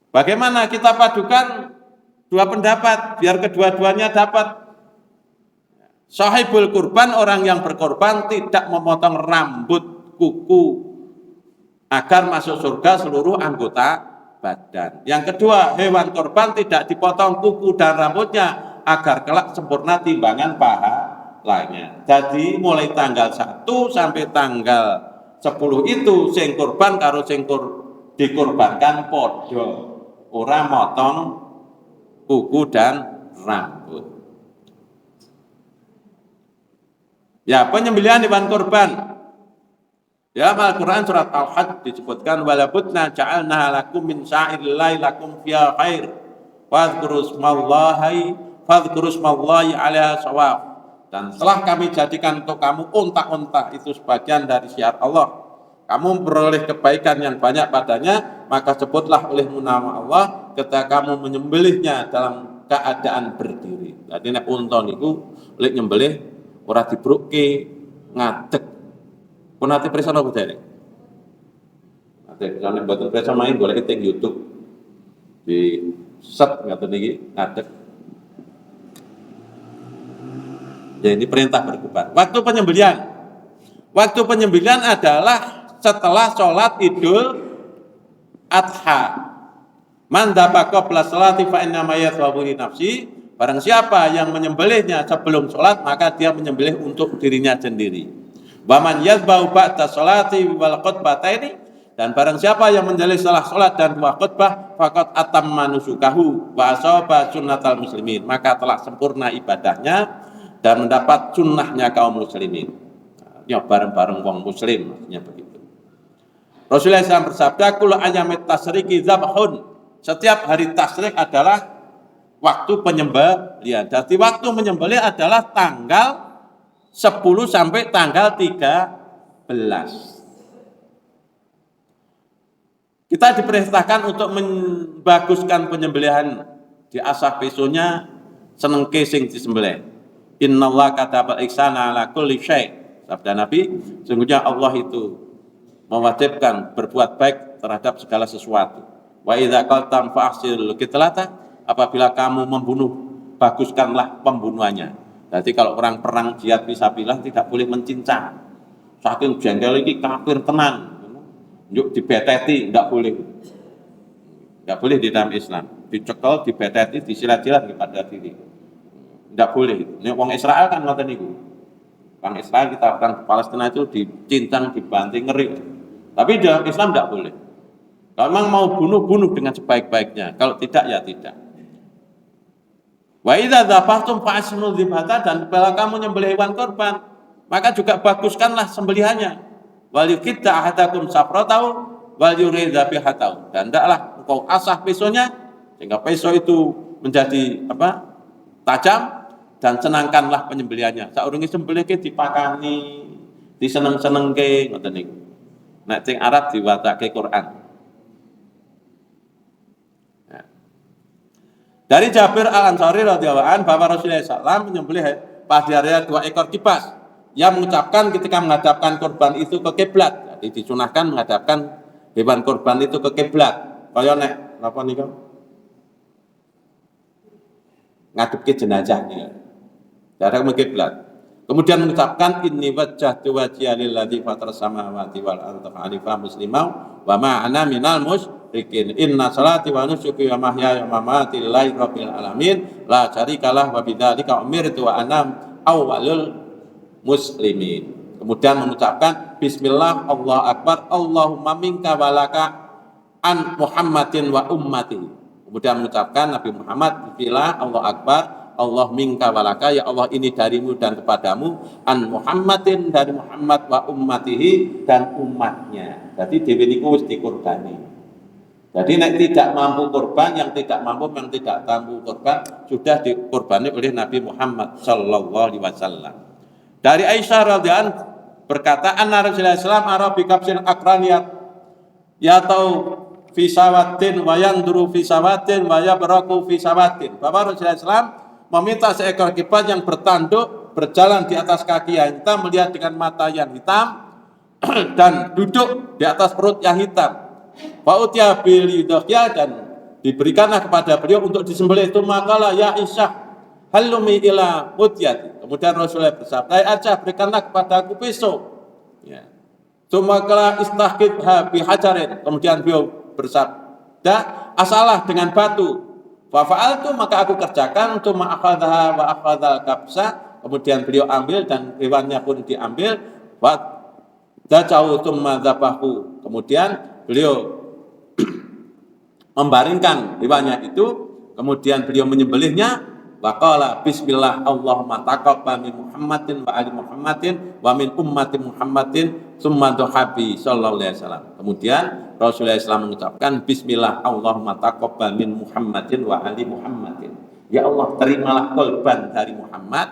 Bagaimana kita padukan dua pendapat biar kedua-duanya dapat? Sahibul kurban, orang yang berkorban tidak memotong rambut, kuku agar masuk surga seluruh anggota badan. Yang kedua, hewan korban tidak dipotong kuku dan rambutnya agar kelak sempurna timbangan pahalanya. Jadi mulai tanggal 1 sampai tanggal 10 itu sing kurban karo sing dikurbankan podo, ora motong kuku dan rambut. Ya, penyembelihan hewan kurban. Ya, Al-Quran surat Al-Hajj disebutkan walabutna ja'alna lakum min sya'irillahi lakum fiha khair fadhkuru smallahi ala sawab. Dan setelah kami jadikan untuk kamu unta-unta itu sebagian dari syiar Allah, kamu beroleh kebaikan yang banyak padanya, maka sebutlah olehmu nama Allah ketika kamu menyembelihnya dalam keadaan berdiri. Jadi nek unta niku lek nyembelih ora dibrukke ngadeg. Pun ate prisa napa derek? Ate nek mboten prisa main golek teng YouTube. Di set ngaten iki ngadeg. Ya, ini perintah berkurban. Waktu penyembelihan. Waktu penyembelihan adalah setelah sholat Idul Adha. Man dabaqa qabla sholati fa inna ma yathwabu li nafsi. Barang siapa yang menyembelihnya sebelum sholat, maka dia menyembelih untuk dirinya sendiri. Wa man yadhba'u ba'da sholati wal khutbataini, dan barang siapa yang menyembelih setelah sholat dan dua khutbah, faqad atamma nusukahu wa asaba sunnatal muslimin, maka telah sempurna ibadahnya dan mendapat sunnahnya kaum muslimin. Ya, bareng-bareng wong muslim, maksudnya begitu. Rasulullah SAW bersabda, kullu ayyamit tasriki zabhun. Setiap hari tasrik adalah waktu penyembelihan. Jadi waktu menyembelih adalah tanggal 10 sampai tanggal 13. Kita diperintahkan untuk membaguskan penyembelihan. Di asah besoknya senengke sing disembelih. Innallaha katabal ihsana ala kulli syai'. Sabda Nabi, sesungguhnya Allah itu mewajibkan berbuat baik terhadap segala sesuatu. Wa idza qaltam fa'sil qitlata, apabila kamu membunuh, baguskanlah pembunuhannya. Jadi kalau orang perang jihad fisabilillah tidak boleh mencincang. Saking jengkel iki kafir tenan. Yuk dibeteti, enggak boleh. Enggak boleh di dalam Islam. Dicekel, dibeteti, disilat-silat kepada diri. Tidak boleh. Ini wong Israel kan ngoten niku. Orang Israel, kita orang Palestina itu dicincang, dibanting, ngeri. Tapi dalam Islam tidak boleh. Kalau memang mau bunuh dengan sebaik-baiknya. Kalau tidak, ya tidak. Wa idza dzabhtum fa'asnu dzibhata, dan bila kamu nyembelih hewan korban, maka juga baguskanlah sembelihannya. Wal yuqidda ahadakum safratahu wal yurid dzabihatahu. Dan hendaklah engkau asah pesonya sehingga peso itu menjadi tajam, dan senangkanlah penyembelihannya. Saurunge sembelih ke dipakani, diseneng-senengke ngoten niku. Nek sing Arab diwacake Quran. Nah. Dari Jabir Al-Ansari radhiyallahu anhu bahwa Rasulullah SAW menyembelih pada hari 2 ekor kibas. Ia mengucapkan ketika menghadapkan korban itu ke kiblat. Jadi disunahkan menghadapkan hewan korban itu ke kiblat. Kaya nek napa niku? Ngadepke jenazah ya. Dari kiblat. Kemudian mengucapkan inni wajjahtu wajhiya lilladzi fatharas samawati wal arda hanifan musliman wa ma ana minal musyrikin. Inna salati wa nusuki wa mahyaya wa mamati lillahi rabbil alamin la syarikalah wa bidzalika umirtu wa ana awwalul muslimin. Kemudian mengucapkan bismillah Allahu akbar Allahumma minka walaka an Muhammadin wa ummati. Kemudian mengucapkan Nabi Muhammad bismillah Allahu akbar Allah minka walaka, ya Allah ini darimu dan kepadamu, an Muhammadin dari Muhammad wa ummatihi dan umatnya. Jadi dhewe niku wis dikurbani. Jadi nek tidak mampu kurban, yang tidak mampu kurban sudah dikurbani oleh Nabi Muhammad sallallahu alaihi wasallam. Dari Aisyah radhiyallahu anha berkata, anna Rasulullah sallallahu alaihi wasallam bikabsin akraniyat ya tau fi sawatin wa yanduru fi sawatin wa yabraku fi sawatin. Bapak Rasulullah sallallahu meminta seekor kibas yang bertanduk berjalan di atas kaki yang hitam, melihat dengan mata yang hitam, dan duduk di atas perut yang hitam. Fa'utya bil yudhya, dan diberikanlah kepada beliau untuk disembelih. Itu makalah ya Aisyah halumi ila mutyat. Kemudian Rasulullah bersabda, Aisyah, berikanlah kepada aku pisau. Ya. Sumakala istahqidha bihajarin. Kemudian beliau bersabda, asalah dengan batu. Fa fa'altu, maka aku kerjakan. Tsumma akhadha wa akhadhal kabsa. Kemudian beliau ambil dan hewannya pun diambil. Wa dacau tsumma dzabahu. Kemudian beliau membaringkan hewannya itu, kemudian beliau menyembelihnya. Wa qala bismillah Allahumma taqabbal min Muhammadin wa ali Muhammadin wa min ummati Muhammadin tsumma dhahabi sallallahu alaihi wasallam. Kemudian Rasulullah SAW mengucapkan bismillah Allahumma taqabbal min Muhammadin wa ali Muhammadin. Ya Allah, terimalah korban dari Muhammad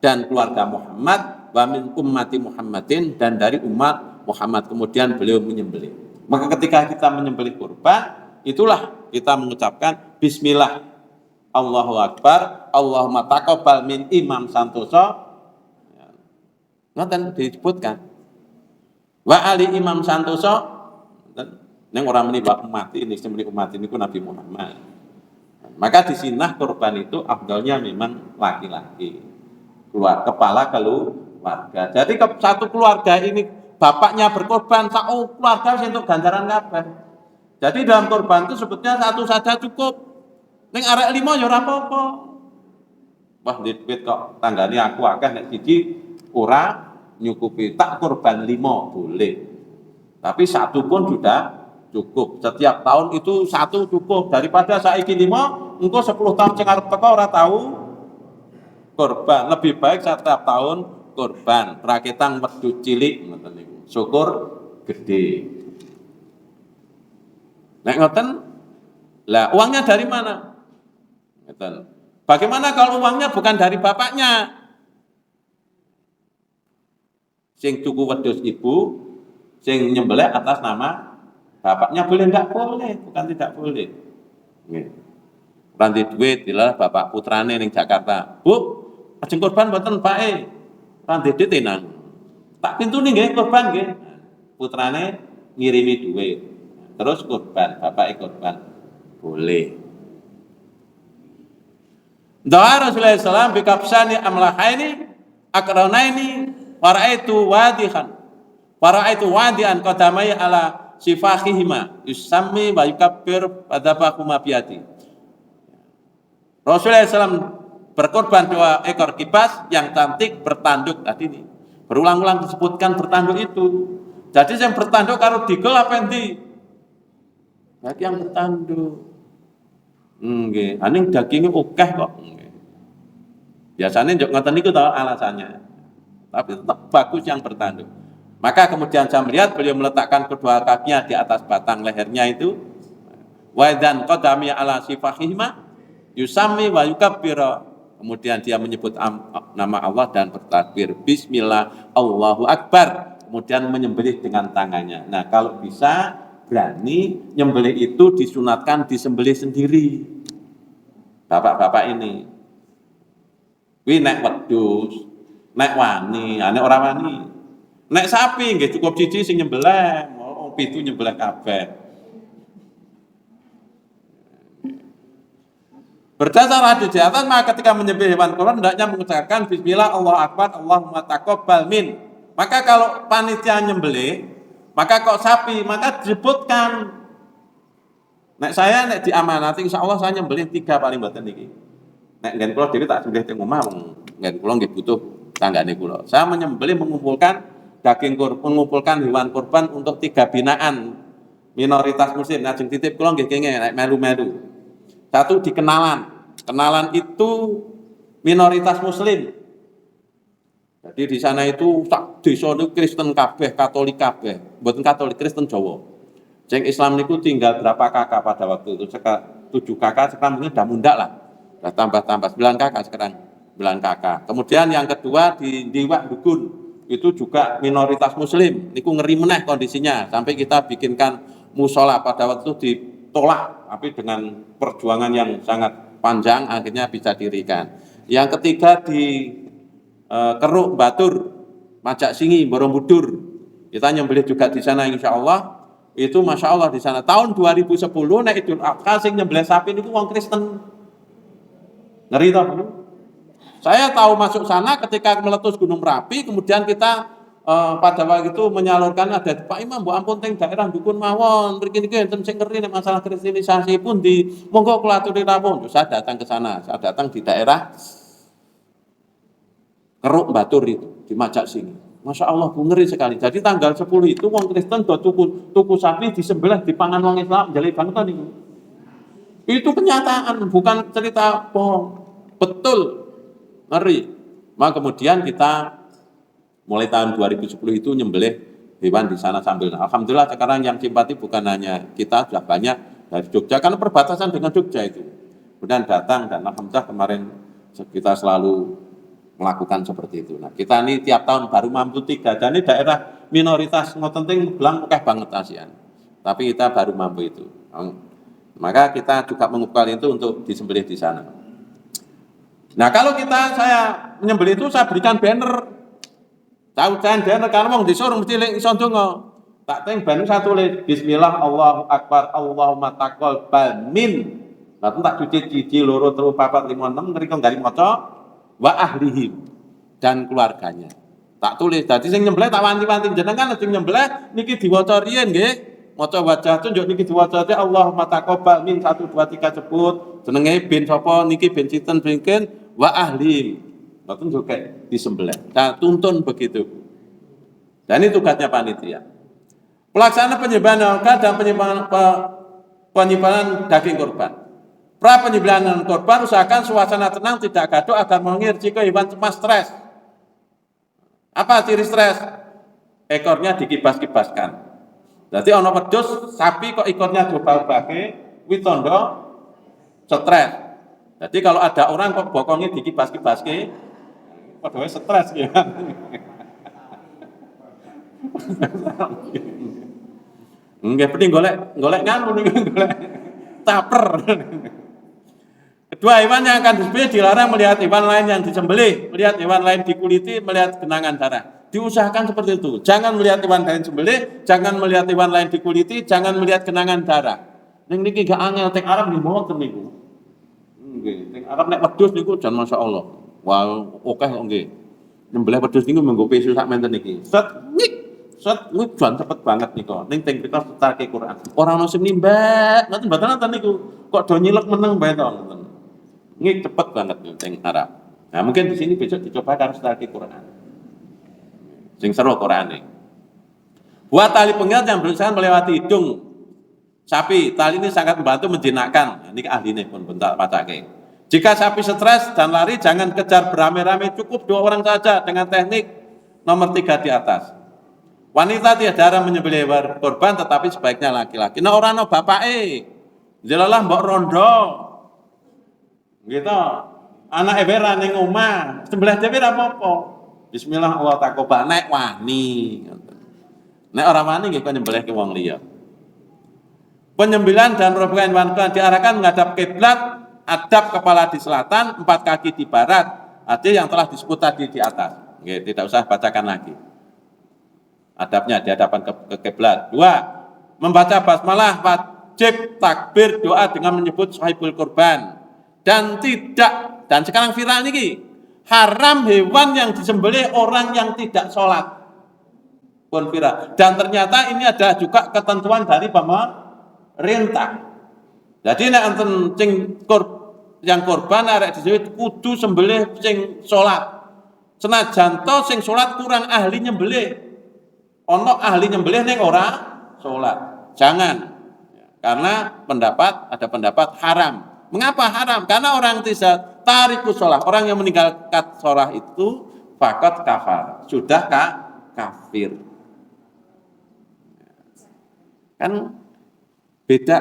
dan keluarga Muhammad, wa min ummati Muhammadin, dan dari umat Muhammad. Kemudian beliau menyembelih. Maka ketika kita menyembelih kurban, itulah kita mengucapkan bismillah Allahu Akbar, Allahumma taqabbal min Imam Santoso. Ngoten disebutkan. Wa ali Imam Santoso. Neng orang menibak umat ini, sembelih umat ini ku Nabi Muhammad. Maka di sinah kurban itu afdalnya memang laki-laki. Kepala keluarga. Jadi satu keluarga ini bapaknya berkorban, satu keluarga untuk ganjaran kabeh. Jadi dalam kurban itu sebetulnya satu saja cukup. Ning arek 5 ya ora apa-apa. Wah, duit kok tanggane aku akeh nek siji ora nyukupi, tak kurban 5 boleh. Tapi satu pun sudah cukup. Setiap tahun itu satu cukup, daripada saiki 5, engko 10 tahun sing arep teko ora tahu kurban. Lebih baik setiap tahun kurban. Raketang wedhus cilik ngoten niku. Syukur gede. Nek ngoten, lah uangnya dari mana? Bagaimana kalau uangnya bukan dari bapaknya? Sing tuku wedhus ibu, sing nyembelih atas nama bapaknya, boleh enggak? Boleh, bukan tidak boleh. Nggih. Ranti duit dilah bapak putrane ning Jakarta. Bu, ajeng kurban mboten Pake? Ranti duit tenan. Tak pintune nggih kurban nggih. Putrane ngirimi duit. Terus kurban, bapake kurban. Boleh. Doa Rasulullah SAW bikapsani amlahaini akranaini waraitu wadihan qadamai ala sifahihima yusammi wa yukabbir padabahuma biyadi. Rasulullah SAW berkorban 2 ekor kibas yang cantik bertanduk. Tadi ini berulang-ulang disebutkan bertanduk itu. Jadi yang bertanduk karo digel apa endi? Berarti yang bertanduk. Nggih, aning daginge akeh kok. Biasanya njuk ngoten niku to alasannya. Tapi tetap bagus yang bertanduk. Maka kemudian saya melihat beliau meletakkan kedua kakinya di atas batang lehernya itu. Wa dan qadami ala sifahihima yusammi wa yukabbira. Kemudian dia menyebut nama Allah dan bertakbir bismillah Allahu Akbar. Kemudian menyembelih dengan tangannya. Nah, kalau bisa berani nyembelih itu disunatkan disembelih sendiri. Bapak-bapak ini. Kuwi nek wedhus, nek wani, nek ora wani. Nek sapi nggih cukup siji sing nyembelih, wong 7 nyembelih kabeh. Berdasar hadis di atas, maka ketika menyembelih hewan kurban hendaknya mengucapkan bismillah Allahu Akbar, Allahumma taqabbal min. Maka kalau panitia nyembelih, maka kok sapi, maka disebutkan. Nek saya nek diamanati insyaallah saya nyembelih 3 paling mboten niki. Nek nggen kula dhewe tak sembelih teng omah wong nggen kula nggih butuh tanggane kula. Saya menyembelih mengumpulkan daging kurban, mengumpulkan hewan kurban untuk 3 binaan minoritas muslim. Ajeng titip kula nggih kenging nek melu-melu. 1 di Kenalan. Kenalan itu minoritas muslim. Jadi di sana itu sak desa niku Kristen kabeh, Katolik kabeh. Mboten Katolik, Kristen Jawa. Sing Islam niku tinggal berapa kakak pada waktu itu? 7 kakak, sekarang mungkin udah mundak lah. Udah tambah-tambah 9 kakak sekarang, 9 kakak. Kemudian yang kedua di Wak Dugun, itu juga minoritas muslim. Niku ngeri meneh kondisinya, sampai kita bikinkan musola pada waktu itu ditolak, tapi dengan perjuangan yang sangat panjang akhirnya bisa dirikan. Yang ketiga di Keruk Batur, Majak Singi, Borobudur. Kita nyembelih juga di sana insya Allah. Itu masya Allah di sana. Tahun 2010 nek Idul Adha sing nyembelih sapi itu wong Kristen. Ngeri toh. Saya tahu masuk sana ketika meletus Gunung Merapi, kemudian kita pada waktu itu menyalurkan ada Pak Imam, Bu ampun teng daerah dukun mawon, mriki niki enten sing ngeri nek masalah kristenisasi pun di monggo kula aturi rawuh. Saya datang ke sana, saya datang di daerah Keruk Batur itu di Majak Singi. Masya Allah, ngeri sekali. Jadi tanggal 10 itu wong Kristen do tuku sapi disembelih dipangan wong Islam, jadi banget itu. Itu kenyataan, bukan cerita bohong. Betul, ngeri. Maka kemudian kita mulai tahun 2010 itu nyembelih hewan di sana sambil. Alhamdulillah sekarang yang simpati bukan hanya kita, sudah banyak dari Jogja, karena perbatasan dengan Jogja itu. Kemudian datang dan alhamdulillah kemarin kita selalu melakukan seperti itu. Nah, kita ini tiap tahun baru mampu 3, dan ini daerah minoritas ngotenting belang akeh banget ASEAN. Tapi kita baru mampu itu. Maka kita juga mengumpulkan itu untuk disembelih di sana. Nah, kalau saya menyembelih itu saya berikan banner. Tahu banner karena wong disuruh mesti lek iso ndonga. Tak teng banner saya tulis bismillah Allahu akbar Allahumma taqabbal min. Nah, tak cuci 1 2 3 4 5 6 ngriko gari maca wa ahlihim dan keluarganya. Tak tulis. Dadi sing nyembelih tak wanti-wanti jenengan sing nyembelih niki diwaca riyen nggih. Maca wajah tunjuk niki diwaca Allahumma taqabbal min 1 2 3 sebut jenenge bin sapa niki bin sinten binken wa ahlihim. Ngoten juga disembelih. Nah, tuntun begitu. Dan ini tugasnya panitia. Pelaksana penyembelihan organ dan penyimpanan daging korban. Pra penyembelihan korban usahakan suasana tenang, tidak gaduh agar mengurangi risiko hewan cemas stres. Apa ciri stres? Ekornya dikibas-kibaskan. Jadi ono wedhus sapi kok ekornya diubah-ubahke, kuwi tanda stres. Jadi kalau ada orang kok bokongnya dikibas-kibaske, padahal stres ya. Nggih penting golek nganu niku golek caper. Kedua, hewan yang akan disembelih dilarang melihat hewan lain yang disembelih, melihat hewan lain dikuliti, melihat genangan darah. Diusahakan seperti itu. Jangan melihat hewan lain disembelih, jangan melihat hewan lain dikuliti, jangan melihat genangan darah. Ning niki gak angel teng Arab nggih mboten niku. Nggih, teng Arab nek wedhus niku jan masyaallah. Wah, akeh kok nggih. Nyembelih wedhus niku menggo pesu sak menten iki. Set jan cepet banget niku. Ning teng kita setake Quran. Ora ono sing nimbak, ngoten mboten niku. Kok do nyilek meneng bae to ngoten. Ini cepet banget teng Arab. Nah, mungkin di sini besok dicoba harus lagi Quran. Sing seru Quran. Buat tali pengirat yang berusaha melewati hidung sapi, tali ini sangat membantu menjinakkan. Ini ahline pun bentar pacake. Jika sapi stres dan lari, jangan kejar beramai-ramai, cukup 2 orang saja dengan teknik nomor 3 di atas. Wanita tidak dilarang menyembelih korban, tetapi sebaiknya laki-laki. Nah, orang no bapake, jelalah mbok rondo. Gitu. Anak ebera ning omah, sebelah dhewe ra apa-apa. Bismillah Allah taqabbal nek wani. Nek ora wani nggih kok nyembelih ke wong liya. Penyembelihan dan perobohan hewan kurban diarahkan menghadap kiblat, adab kepala di selatan, 4 kaki di barat. Ada yang telah disebut tadi di atas. Nggih, tidak usah bacakan lagi. Adabnya di hadapan ke kiblat. 2. Membaca basmalah, wajib takbir doa dengan menyebut sahibul kurban. Dan sekarang viral ini haram hewan yang disembelih orang yang tidak sholat pun viral. Dan ternyata ini ada juga ketentuan dari pemerintah. Jadi nek enten yang korban arek disebut kudu sembelih sing sholat. Senajan to sing sholat kurang ahli nyembelih. Ono ahli nyembelih ning ora sholat. Jangan. Karena ada pendapat haram. Mengapa haram? Karena orang tidak tarikus sholat, orang yang meninggalkan sholat itu fakat kafar, sudah kafir. Kan beda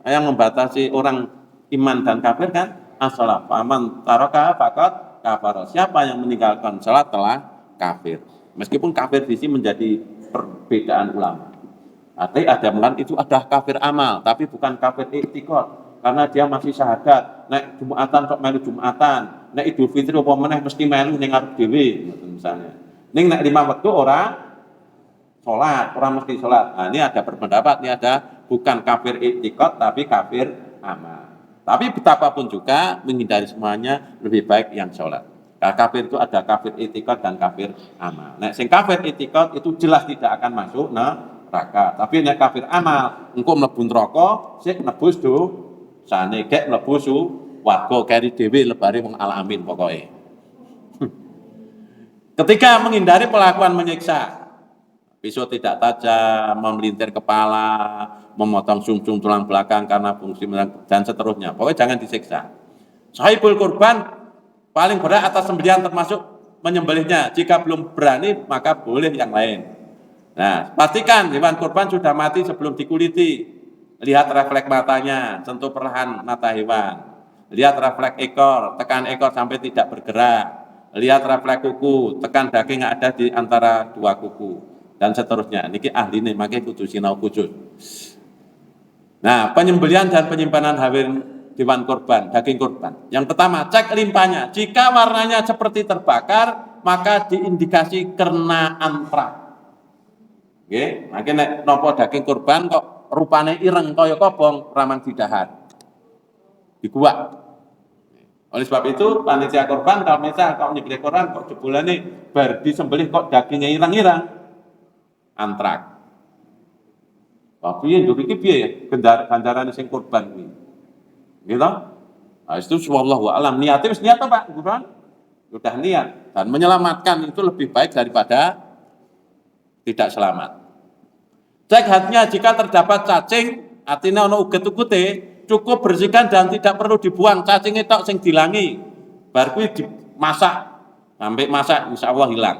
yang membatasi orang iman dan kafir kan as-sholat. Faman taraka fakat kafar. Siapa yang meninggalkan sholat telah kafir. Meskipun kafir di sini menjadi perbedaan ulama. Ada mengatakan itu ada kafir amal, tapi bukan kafir i'tiqad. Karena dia masih syahadat, naik Jumatan sok melu Jumatan, nek Idul Fitri apa meneh mesti melu ning arep dhewe ngoten misalnya. Ning nek 5 wektu ora sholat, orang mesti sholat. Nah, ini ada berpendapat, ini ada bukan kafir i'tiqad tapi kafir amal. Tapi betapapun juga menghindari semuanya lebih baik yang sholat. Nah, kafir itu ada kafir i'tiqad dan kafir amal. Nah, sing kafir i'tiqad itu jelas tidak akan masuk neraka. Tapi nek kafir amal, engko mlebu neraka, sik nebus dosane, gek mlebu warga keri dhewe lebare wong alamin pokoke. Ketiga, menghindari pelakuan menyiksa. Pisau tidak tajam, memelintir kepala, memotong sumsum tulang belakang karena fungsi dan seterusnya. Pokoknya jangan disiksa. Sahibul kurban paling berat atas sembelihan termasuk menyembelihnya. Jika belum berani maka boleh yang lain. Nah, pastikan hewan kurban sudah mati sebelum dikuliti. Lihat refleks matanya, sentuh perlahan mata hewan. Lihat refleks ekor, tekan ekor sampai tidak bergerak. Lihat refleks kuku, tekan daging yang ada di antara dua kuku. Dan seterusnya. Niki ahli nih, makanya kudu sinau khusus. Nah, penyembelihan dan penyimpanan hewan kurban, daging kurban. Yang pertama, cek limpahnya. Jika warnanya seperti terbakar, maka diindikasi kena antrak. Oke, makanya nopo daging kurban kok rupane ireng kaya kobong, ramang didahar. Dikuak. Oleh sebab itu, panitia kurban kalau misal kau nyembelih kurban kok jebulane bar disembelih kok dagingnya ireng-ireng. Antrak. Tapi yang dulu ini piye ganjaran sing kurban ini. Gitu? Nah, itu wallahu alam. Niatnya wis niat Pak, kurban. Sudah niat dan menyelamatkan itu lebih baik daripada tidak selamat. Cek hatinya jika terdapat cacing, artinya ono uget-ugete, cukup bersihkan dan tidak perlu dibuang. Cacingnya tok sing dilangi. Bar kuwi dimasak sampai masak insyaallah hilang.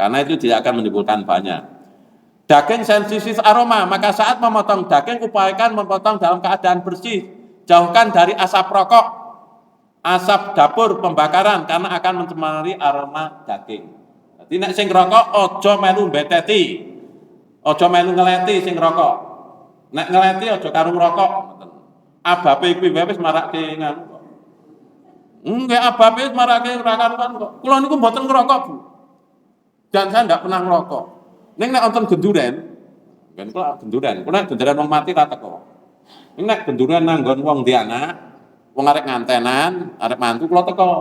Karena itu tidak akan menimbulkan banyak. Daging sensitif aroma, maka saat memotong daging upayakan memotong dalam keadaan bersih. Jauhkan dari asap rokok, asap dapur pembakaran karena akan mencemari aroma daging. Jadi nek sing rokok ojo melu beteti. Ojo melu ngeleti sing rokok. Nek ngeleti ojo karo ngrokok. Abape kuwi wis marake ngono kok. Nggih abape wis marake ora karuan kok. Kula niku mboten ngerokok, Bu. Dan saya enggak pernah ngerokok. Ning nek wonten genduren, kan kula genduren wong mati ra teko. Ning nek genduren nanggon wong di anak, wong arek ngantenan, arek mantu kula teko.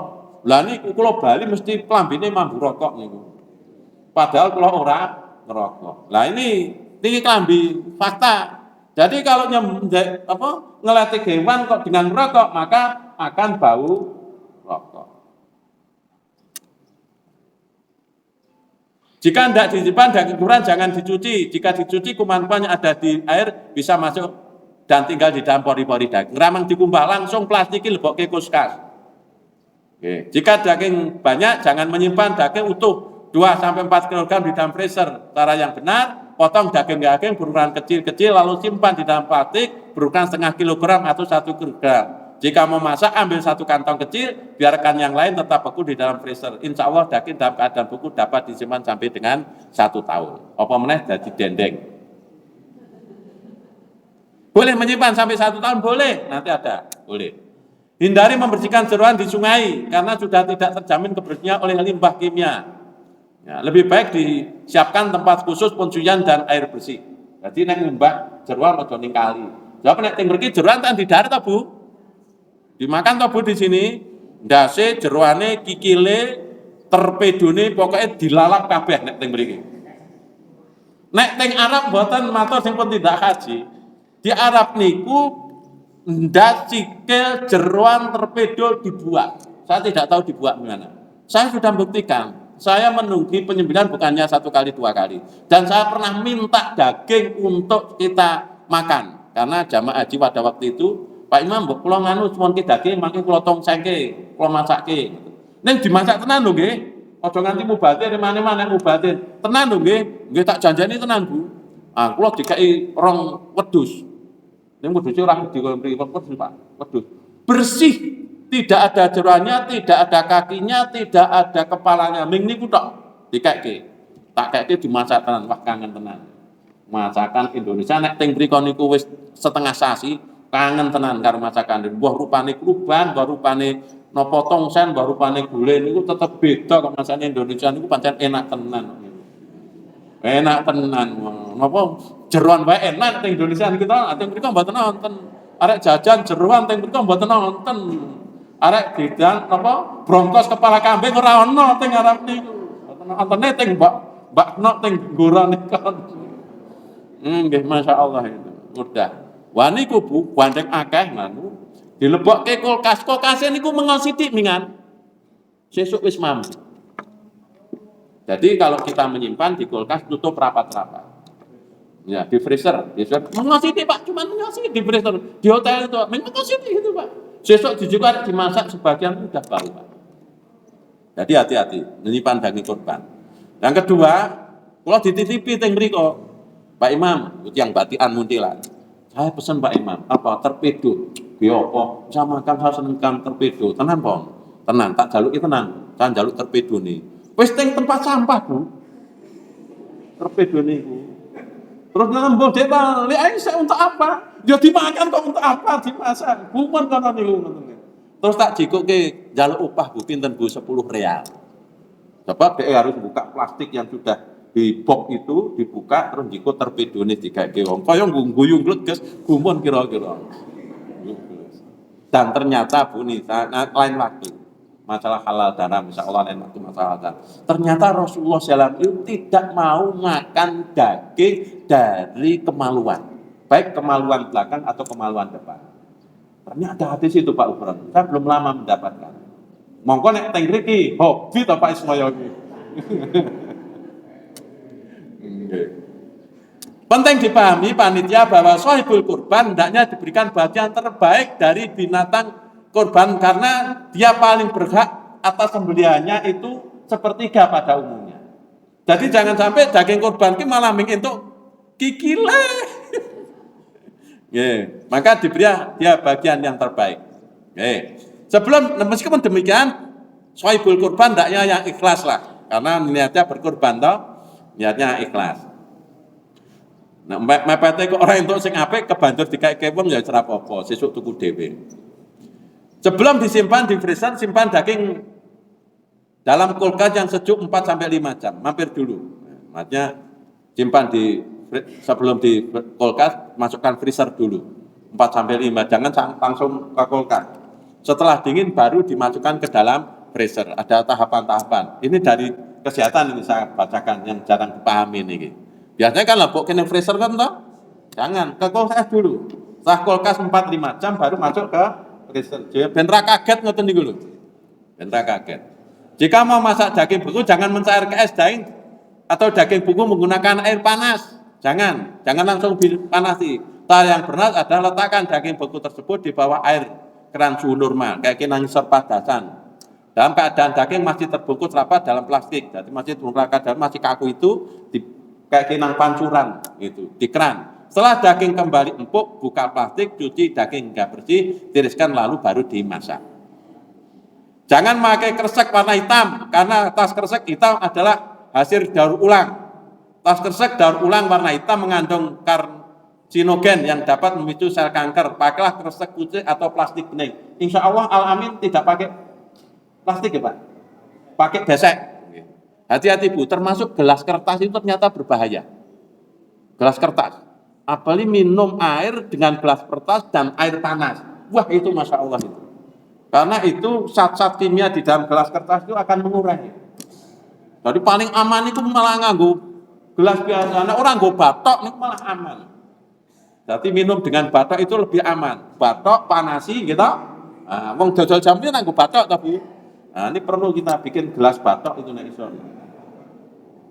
Lah niku kula bali mesti klambine mambu rokok niku. Padahal kula ora ngerokok. Lah ini klambi fakta. Jadi kalau ngelatih hewan kok dengan rokok, maka akan bau rokok. Jika tidak disimpan daging kurban jangan dicuci. Jika dicuci kuman-kuman yang ada di air bisa masuk dan tinggal di dalam pori-pori daging. Ramang dikumbah langsung plastiki lebokke kuskas. Oke. Jika daging banyak jangan menyimpan daging utuh 2-4 kg di dalam freezer. Cara yang benar, potong daging-daging berukuran kecil-kecil lalu simpan di dalam plastik berukuran setengah kilogram atau 1 kilogram. Jika mau masak, ambil 1 kantong kecil, biarkan yang lain tetap beku di dalam freezer. Insya Allah daging dalam keadaan beku dapat disimpan sampai dengan 1 tahun. Apa meneh jadi dendeng. Boleh menyimpan sampai 1 tahun? Boleh, nanti ada. Boleh. Hindari membersihkan jeroan di sungai, karena sudah tidak terjamin kebersihannya oleh limbah kimia. Ya, lebih baik disiapkan tempat khusus pencucian dan air bersih. Jadi nek ngumbah jeroan aja ning kali. Jawab nek teng mriki jeroan tak di darat ta, Bu? Dimakan toh Bu di sini, ndase jeroane kikile torpedone pokoknya dilalap kabeh nek teng mriki. Nek teng Arab mboten matur sing pun tidak haji. Di Arab niku ndas sikil jeroan torpedo dibuat. Saya tidak tahu dibuat gimana. Saya sudah buktikan. Saya menunggu penyembelihan bukannya 1 kali 2 kali. Dan saya pernah minta daging untuk kita makan. Karena jamaah haji pada waktu itu Pak Imam, mbok kula nganu suwun ki daging mangke kula tongsengke, kula masakke. Ning dimasak tenan lho nggih. Aja nganti mubatir mane-mane mubatir. Tenan lho nggih. Nggih tak janjani tenan, Bu. Ah, kula dikai 2 wedhus. Ning wedhuse ora gede kaya mriki, wedhus Pak. Wedhus. Bersih, tidak ada jeroannya, tidak ada kakinya, tidak ada kepalanya. Ming niku tok dikeke. Tak keke dimasak tenan, wah kangen tenan. Masakan Indonesia nek teng mriko niku wis setengah sasi. Kangen tenan karo masakan. Mbah rupane kurban, mbah rupane Napa tongsen baru panik gule niku tetep beda kok masane Indonesia niku pancen enak tenan. Enak tenan. Napa jeroan wae enak teng Indonesia niku ta, teng mriko mboten wonten. Arek jajan jeroan teng mriko mboten wonten. Arek didan napa brongkos kepala kambing ora ono teng arep niku. Mboten wontene teng mbak nok teng goran niku. Nggih masyaallah itu. Mudah. Wah niku Bu, bandeng akeh nganu. Dilebokke kulkas niku mengo sithik mingan. Sesuk wis mampu. Jadi kalau kita menyimpan di kulkas tutup rapat-rapat. Ya, di freezer mengo sithik Pak, cuma mengo sithik di freezer. Di hotel itu mengo sithik itu Pak. Sesuk dijual dimasak sebagian sudah baru Pak. Jadi hati-hati menyimpan daging kurban. Yang kedua, kalau dititipi teng mriko, Pak Imam, yang batian muntilan. Saya pesan Pak Imam, apa terpedo? Piye apa? Sama kan saya seneng kan terpedo. Tenan, Pon. Tenan, tak jaluki tenan. Saya jaluk terpedo nih. Wis teng tempat sampah, Bu. Terpedo niku. Terus nembul dhek ta, lek ae untuk apa? Ya dimakan kok untuk apa dimasak? Bukan kono niku ngoten. Terus tak jikoke jaluk upah Bu pinten Bu 10 real. Sebab dia harus buka plastik yang sudah di box itu dibuka terus jiko terpedone digawe wong kaya guyung gleges gumun kira-kira. Dan ternyata Bu Nisa lain waktu masalah halal dalam insyaallah lain waktu masalah dalam. Ternyata Rasulullah SAW itu tidak mau makan daging dari kemaluan. Baik kemaluan belakang atau kemaluan depan. Ternyata hadis itu Pak Ubron. Saya belum lama mendapatkan. Mongko nek teng mriki hobi to Pak Ismoyo iki. Penting dipahami panitia bahwa shahibul kurban hendaknya diberikan bagian terbaik dari binatang kurban karena dia paling berhak atas sembelihannya itu sepertiga pada umumnya. Jadi jangan sampai daging kurban ki malah mengentuk kikile. Maka diberi dia bagian yang terbaik. Sebelum meskipun demikian shahibul kurban hendaknya yang ikhlas lah karena niatnya berkurban toh, niatnya ikhlas. Nah, mepete kok orang entuk sing apik kebanjur dikaeke wong ya ora apa-apa, sesuk tuku dhewe. Sebelum disimpan di freezer, simpan daging dalam kulkas yang sejuk 4 sampai 5 jam, mampir dulu. Maksudnya simpan sebelum di kulkas, masukkan freezer dulu. 4 sampai 5, jangan langsung ke kulkas. Setelah dingin baru dimasukkan ke dalam freezer. Ada tahapan-tahapan. Ini dari kesehatan ini saya bacakan yang jarang dipahami ini. Biasanya kan lebok kena freezer kan toh? Jangan, ke kulkas dulu. Setelah kulkas 4-5 jam baru masuk ke freezer. Ben ra kaget ngoten niku lho. Ben ra kaget. Jika mau masak daging beku jangan mencair ke es daging atau daging beku menggunakan air panas. Jangan langsung dipanasi. Cara yang benar adalah letakkan daging beku tersebut di bawah air keran suhu normal, kayak kinang serpadasan. Dalam keadaan daging masih terbungkus rapat dalam plastik, jadi masih masih kaku itu kayak kinang pancuran itu di keran. Setelah daging kembali empuk, buka plastik, cuci daging hingga bersih, tiriskan lalu baru dimasak. Jangan memakai kresek warna hitam karena tas kresek hitam adalah hasil daur ulang. Tas kresek daur ulang warna hitam mengandung karsinogen yang dapat memicu sel kanker. Pakailah kresek putih atau plastik bening. Insya Allah Al-Amin tidak pakai plastik ya Pak, pakai besek. Hati-hati Bu, termasuk gelas kertas itu ternyata berbahaya. Gelas kertas, apalagi minum air dengan gelas kertas dan air panas. Wah itu Masya Allah itu. Karena itu zat-zat kimia di dalam gelas kertas itu akan mengurangi. Jadi paling aman itu malah nganggo gelas biasa. Nah, orang nggo batok itu malah aman. Jadi minum dengan batok itu lebih aman. Batok panasi gitu. Wong dodol jamnya nganggo batok tapi. Nah, ini perlu kita bikin gelas batok itu nek iso.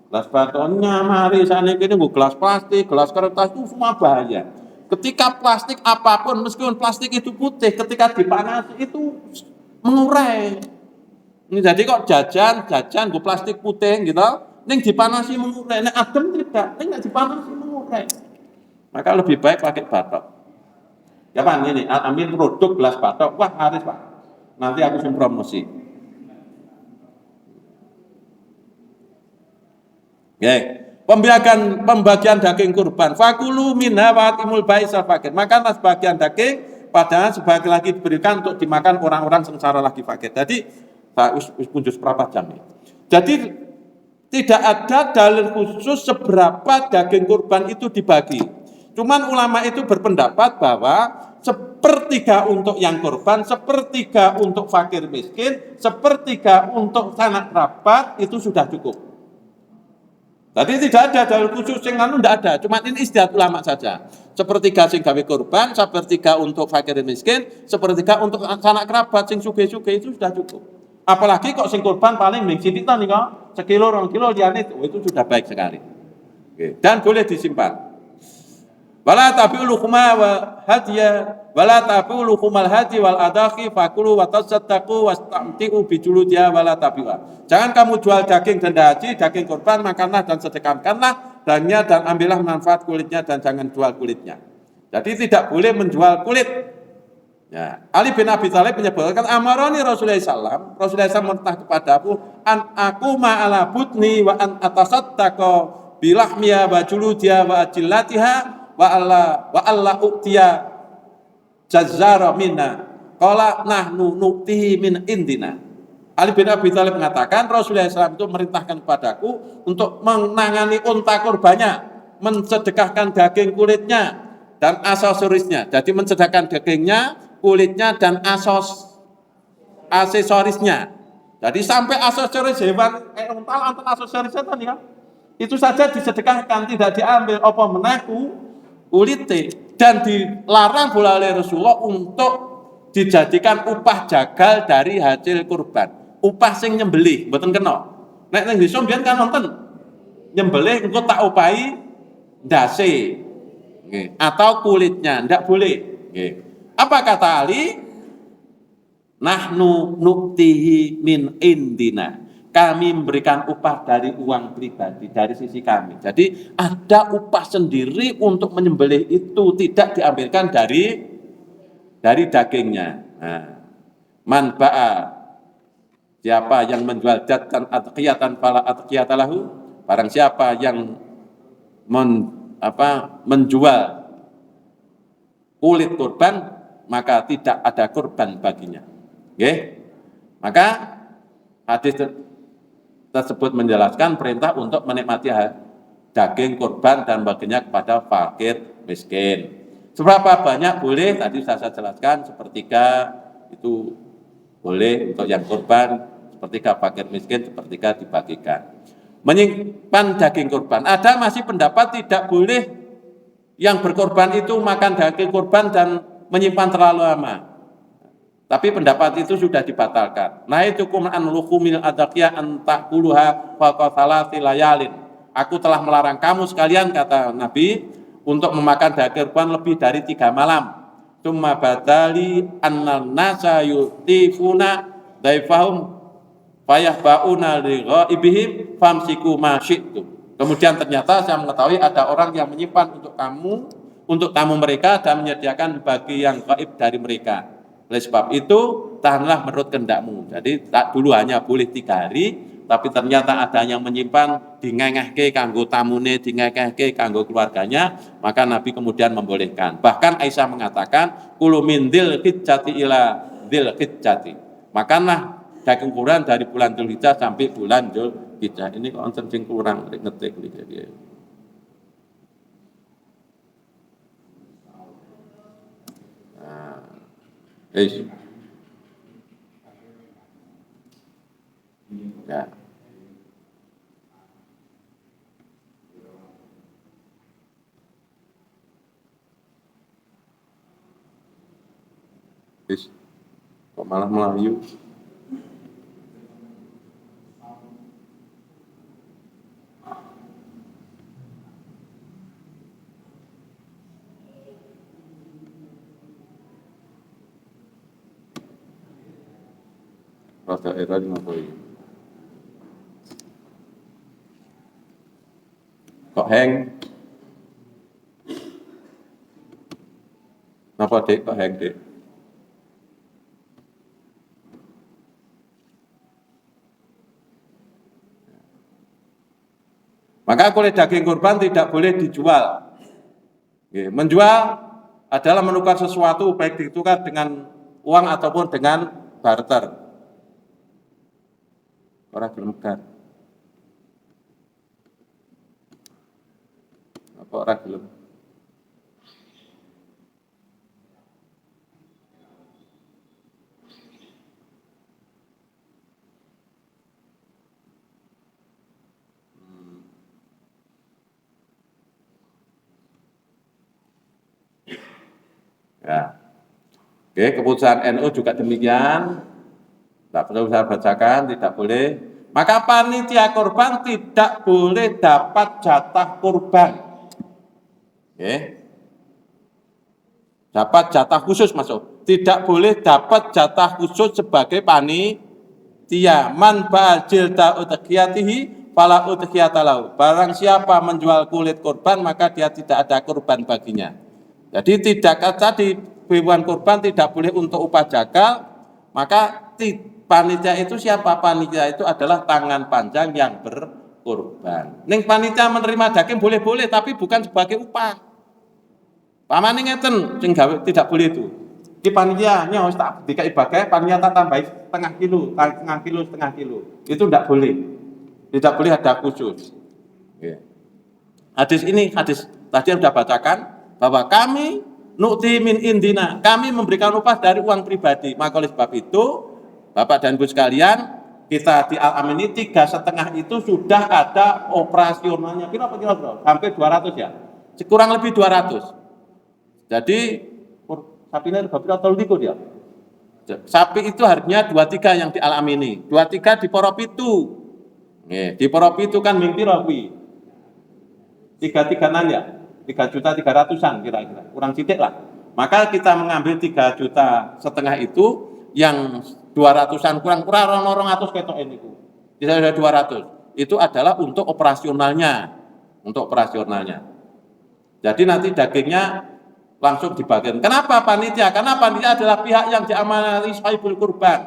Gelas batoknya mari saniki niku gelas plastik, gelas kertas itu semua bahaya. Ketika plastik apapun meskipun plastik itu putih ketika dipanasi itu mengurai. Ini jadi kok jajan gue plastik putih gitu, ning dipanasi mengurai, nek adem tidak, ning nek dipanasi mengurai. Maka lebih baik pakai batok. Ya Pak, ini Al-Amin produk gelas batok. Wah, harus Pak. Nanti aku sing promosi. Oke, pembagian daging kurban. Fakulu minha wa atimul bai'is al fakir. Makanlah sebagian daging padahal sebagian lagi diberikan untuk dimakan orang-orang sengsara lagi fakir. Jadi punjus berapa jam nih. Jadi tidak ada dalil khusus seberapa daging kurban itu dibagi. Cuman ulama itu berpendapat bahwa sepertiga untuk yang kurban, sepertiga untuk fakir miskin, sepertiga untuk sanak kerabat itu sudah cukup. Jadi tidak ada dalil khusus yang tidak ada, cuma ini istihad ulama saja. Sepertiga sing gawe kurban, sepertiga untuk fakir miskin, sepertiga untuk sanak kerabat sing sugih-sugih itu sudah cukup. Apalagi kok sing kurban paling ning sititan nih kok, sekilo 2 kilo liane itu sudah baik sekali. Oke. Dan boleh disimpan. Wala tabi'u luhuma wa hadiya wala tabi'u luhumal hadi wal adaqi fakulu wa tasaddaqu wastamti'u bijuludiha wala tabi'u. Jangan kamu jual daging denda haji, daging kurban, makanlah dan sedekahkanlah dagingnya dan ambillah manfaat kulitnya dan jangan jual kulitnya. Jadi tidak boleh menjual kulit. Ya, Ali bin Abi Thalib menyebutkan amaroni Rasulullah SAW, Rasulullah SAW merintah kepadaku an aku ma'ala butni wa an atasaddaqa bilahmiya wa juludiha wa ajillatiha wa Allah uktiya jazzara minna qala nahnu nuktihi min indina. Ali bin Abi Thalib mengatakan Rasulullah SAW itu merintahkan kepadaku untuk menangani unta kurbannya, mensedekahkan daging kulitnya dan aksesorisnya. Jadi mensedekahkan dagingnya, kulitnya dan aksesorisnya. Jadi sampai aksesoris hewan unta antar aksesorisnya tadi kan. Itu saja disedekahkan, tidak diambil apa menaku kulite dan dilarang pula oleh Rasulullah untuk dijadikan upah jagal dari hasil kurban. Upah sing nyembelih, mboten kena. Nek ning desa mbiyen kan wonten nyembelih engko tak upahi ndase. Nggih, atau kulitnya ndak boleh. Nggih. Apa kata Ali? Nahnu nuktihi min indina. Kami memberikan upah dari uang pribadi, dari sisi kami. Jadi ada upah sendiri untuk menyembelih itu, tidak diambilkan dari dagingnya. Nah, man ba'a, siapa yang menjual jatan atqiyatan fala atqiyatalahu, barang siapa yang menjual kulit kurban, maka tidak ada kurban baginya. Oke? Maka hadis tersebut menjelaskan perintah untuk menikmati daging kurban dan baginya kepada fakir miskin. Seberapa banyak boleh, tadi saya jelaskan, sepertiga itu boleh untuk yang kurban, sepertiga fakir miskin, sepertiga dibagikan. Menyimpan daging kurban, ada masih pendapat tidak boleh yang berkorban itu makan daging kurban dan menyimpan terlalu lama. Tapi pendapat itu sudah dibatalkan. Naitukum an luhumil adaqiyah an ta'kuluha fawqa thalathi layalin. Aku telah melarang kamu sekalian, kata Nabi, untuk memakan daging kurban lebih dari 3 malam. Tsumma badali annal nasa yutifuna daifahum fayahbauna li ghaibihim famsiku ma syi'tum. Kemudian ternyata saya mengetahui ada orang yang menyimpan untuk tamu mereka dan menyediakan bagi yang gaib dari mereka. Oleh sebab itu, tahanlah menurut kehendakmu. Jadi dulu hanya boleh 3 hari, tapi ternyata ada yang menyimpan dingengehke kanggo tamune, dingengehke kanggo keluarganya, maka Nabi kemudian membolehkan. Bahkan Aisyah mengatakan, kulu min dzil hijjati ila dzil hijjati. Makanlah daging kurban dari bulan Dzulhijjah sampai bulan Dzulhijjah. Ini kok wonten sing kurang ngetik iki. Ya. Kok malah Melayu? Rasa era di ngapoi. Kok hang? Napa Dek kok hang Dek? Maka kulit daging kurban tidak boleh dijual. Menjual adalah menukar sesuatu baik ditukar dengan uang ataupun dengan barter. Orang gelem megar. Apa orang gelem? Ya. Oke, keputusan NU juga demikian. Tidak perlu saya bacakan, tidak boleh. Maka panitia kurban tidak boleh dapat jatah kurban. Oke. Dapat jatah khusus masuk. Tidak boleh dapat jatah khusus sebagai panitia. Man ba'jilta udhiyatihi fala udhiyatalau. Barang siapa menjual kulit kurban maka dia tidak ada kurban baginya. Jadi tidak tadi hewan kurban tidak boleh untuk upah jakal, maka panitia itu siapa? Panitia itu adalah tangan panjang yang berkurban. Ning panitia menerima daging boleh-boleh tapi bukan sebagai upah. Pamane ngeten sing gawe tidak boleh itu. Ki panitia nyos tak dikai bagai panitia tak tambahi setengah kilo. Itu tidak boleh. Tidak boleh ada khusus. Hadis ini tadi sudah bacakan bahwa kami nu'ti min indina, kami memberikan upah dari uang pribadi. Maka oleh sebab itu, Bapak dan Ibu sekalian, kita di Al-Amin ini 3,5 itu sudah ada operasionalnya. Kira-kira hampir 200 ya, kurang lebih 200. Jadi sapinya berapa tahun dia? Sapi itu harganya 23 yang di Al-Amin ini, 23 di Poropitu. Di Poropitu kan mimpi rapi 3-3an ya. 3.300.000 kira-kira, kurang sedikit lah. Maka kita mengambil 3,5 juta itu yang 200-an kurang 200 ketok ini. Tidak ada 200. Itu adalah untuk operasionalnya. Jadi nanti dagingnya langsung dibagikan. Kenapa panitia? Karena panitia adalah pihak yang diamanati sahibul kurban.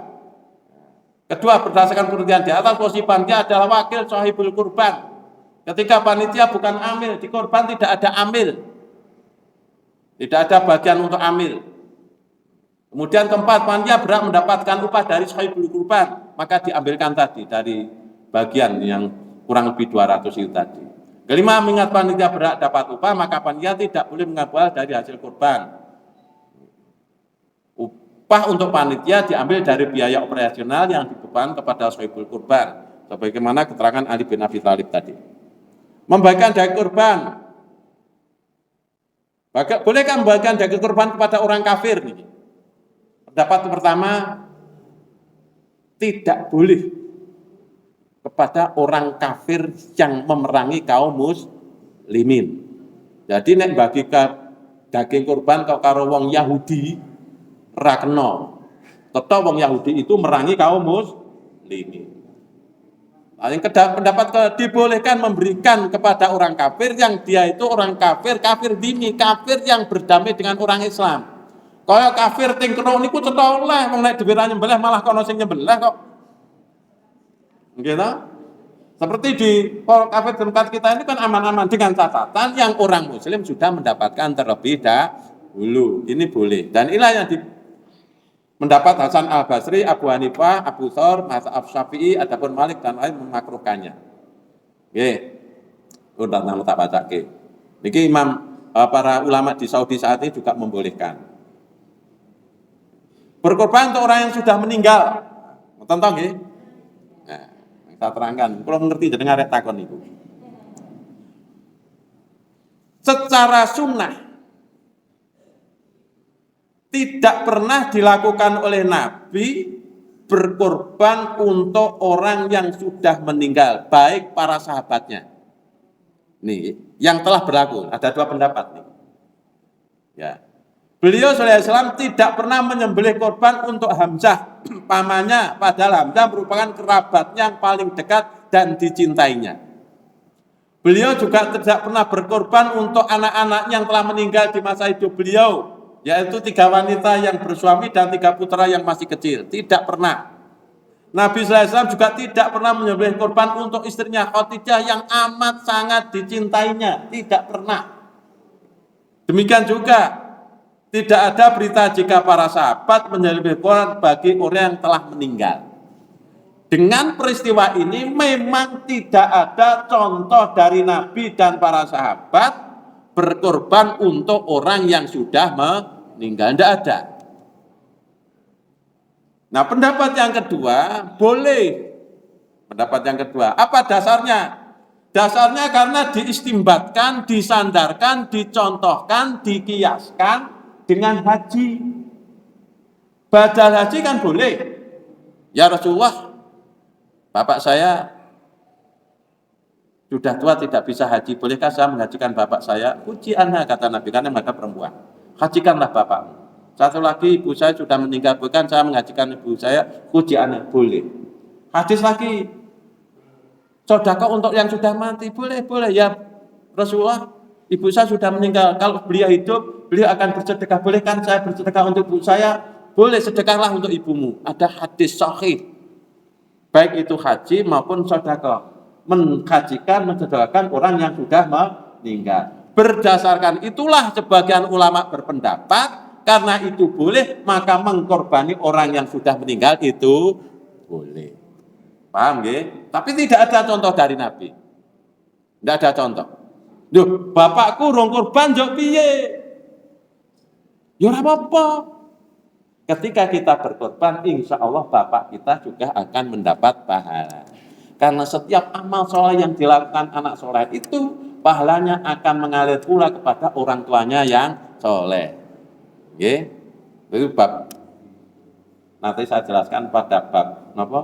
Kedua, berdasarkan penelitian di atas, posisi panitia adalah wakil sahibul kurban. Ketika panitia bukan amil, di korban tidak ada amil. Tidak ada bagian untuk amil. Kemudian keempat, panitia berhak mendapatkan upah dari sahibul kurban, maka diambilkan tadi dari bagian yang kurang lebih 200 itu tadi. Kelima, mengingat panitia berhak dapat upah, maka panitia tidak boleh mengambil dari hasil kurban. Upah untuk panitia diambil dari biaya operasional yang dibebankan kepada sahibul kurban, sebagaimana keterangan Ali bin Abi Thalib tadi. Membagikan daging kurban. Bolehkah membagikan daging kurban kepada orang kafir? Pendapat pertama, tidak boleh kepada orang kafir yang memerangi kaum muslimin. Jadi nek bagi daging kurban karo wong Yahudi ra kena. Tetap wong Yahudi itu merangi kaum muslimin. Yang pendapat dibolehkan memberikan kepada orang kafir yang dia itu orang kafir dini, kafir yang berdamai dengan orang Islam. Kalau kafir tingkro niku cetha oleh wong nek dhewe ra nyembelih malah kono sing nyembelih kok. Nggih. Seperti di kafir tempat kita ini kan aman-aman dengan catatan yang orang muslim sudah mendapatkan terlebih dahulu. Ini boleh. Dan inilah yang mendapat Hasan Al-Basri, Abu Hanifah, Abu Thawr, Mazhab Syafi'i, adapun Malik dan lain memakruhkannya. Nggih. Udah nang tak bacake. Niki para ulama di Saudi saat ini juga membolehkan. Berkorban untuk orang yang sudah meninggal. Ngoten to nggih? Nah, kita terangkan, kula mengerti jenengan arek takon niku. Secara sunnah tidak pernah dilakukan oleh Nabi berkorban untuk orang yang sudah meninggal, baik para sahabatnya. Nih, yang telah berlaku, ada dua pendapat nih. Ya. Beliau sallallahu alaihi wasallam tidak pernah menyembelih korban untuk Hamzah, pamannya, padahal Hamzah merupakan kerabatnya yang paling dekat dan dicintainya. Beliau juga tidak pernah berkorban untuk anak-anaknya yang telah meninggal di masa hidup beliau, yaitu 3 wanita yang bersuami dan 3 putra yang masih kecil. Tidak pernah. Nabi sallallahu alaihi wasallam juga tidak pernah menyembelih korban untuk istrinya Khadijah yang amat sangat dicintainya. Tidak pernah. Demikian juga Tidak ada berita jika para sahabat menyembelih korban bagi orang yang telah meninggal. Dengan peristiwa ini memang tidak ada contoh dari Nabi dan para sahabat berkorban untuk orang yang sudah meninggal. Tidak ada. Nah, pendapat yang kedua, boleh. Pendapat yang kedua, apa dasarnya? Dasarnya karena diistimbatkan, disandarkan, dicontohkan, dikiaskan dengan haji. Badal haji kan boleh. Ya Rasulullah, bapak saya sudah tua tidak bisa haji, bolehkah saya menghajikan bapak saya? Uji anha, kata Nabi, karena mereka perempuan. Hajikanlah bapakmu. Satu lagi, ibu saya sudah meninggal, bukan saya menghajikan ibu saya, uji anha, boleh. Hadis lagi, sedekah untuk yang sudah mati, boleh ya Rasulullah, ibu saya sudah meninggal, kalau beliau hidup, beliau akan bersedekah, boleh kan saya bersedekah untuk ibu saya? Boleh, sedekahlah untuk ibumu. Ada hadis sahih, baik itu haji maupun sedekah, menghajikan, mensedekahkan orang yang sudah meninggal. Berdasarkan itulah sebagian ulama berpendapat, karena itu boleh, maka mengkorbani orang yang sudah meninggal itu boleh. Paham nggih? Tapi tidak ada contoh dari Nabi. Tidak ada contoh. Duh, bapakku rong kurban jok piye? Ya ora apa-apa. Ketika kita berkorban, insya Allah bapak kita juga akan mendapat pahala. Karena setiap amal soleh yang dilakukan anak soleh itu, pahalanya akan mengalir pula kepada orang tuanya yang soleh. Nggih? Itu bab. Nanti saya jelaskan pada bab apa?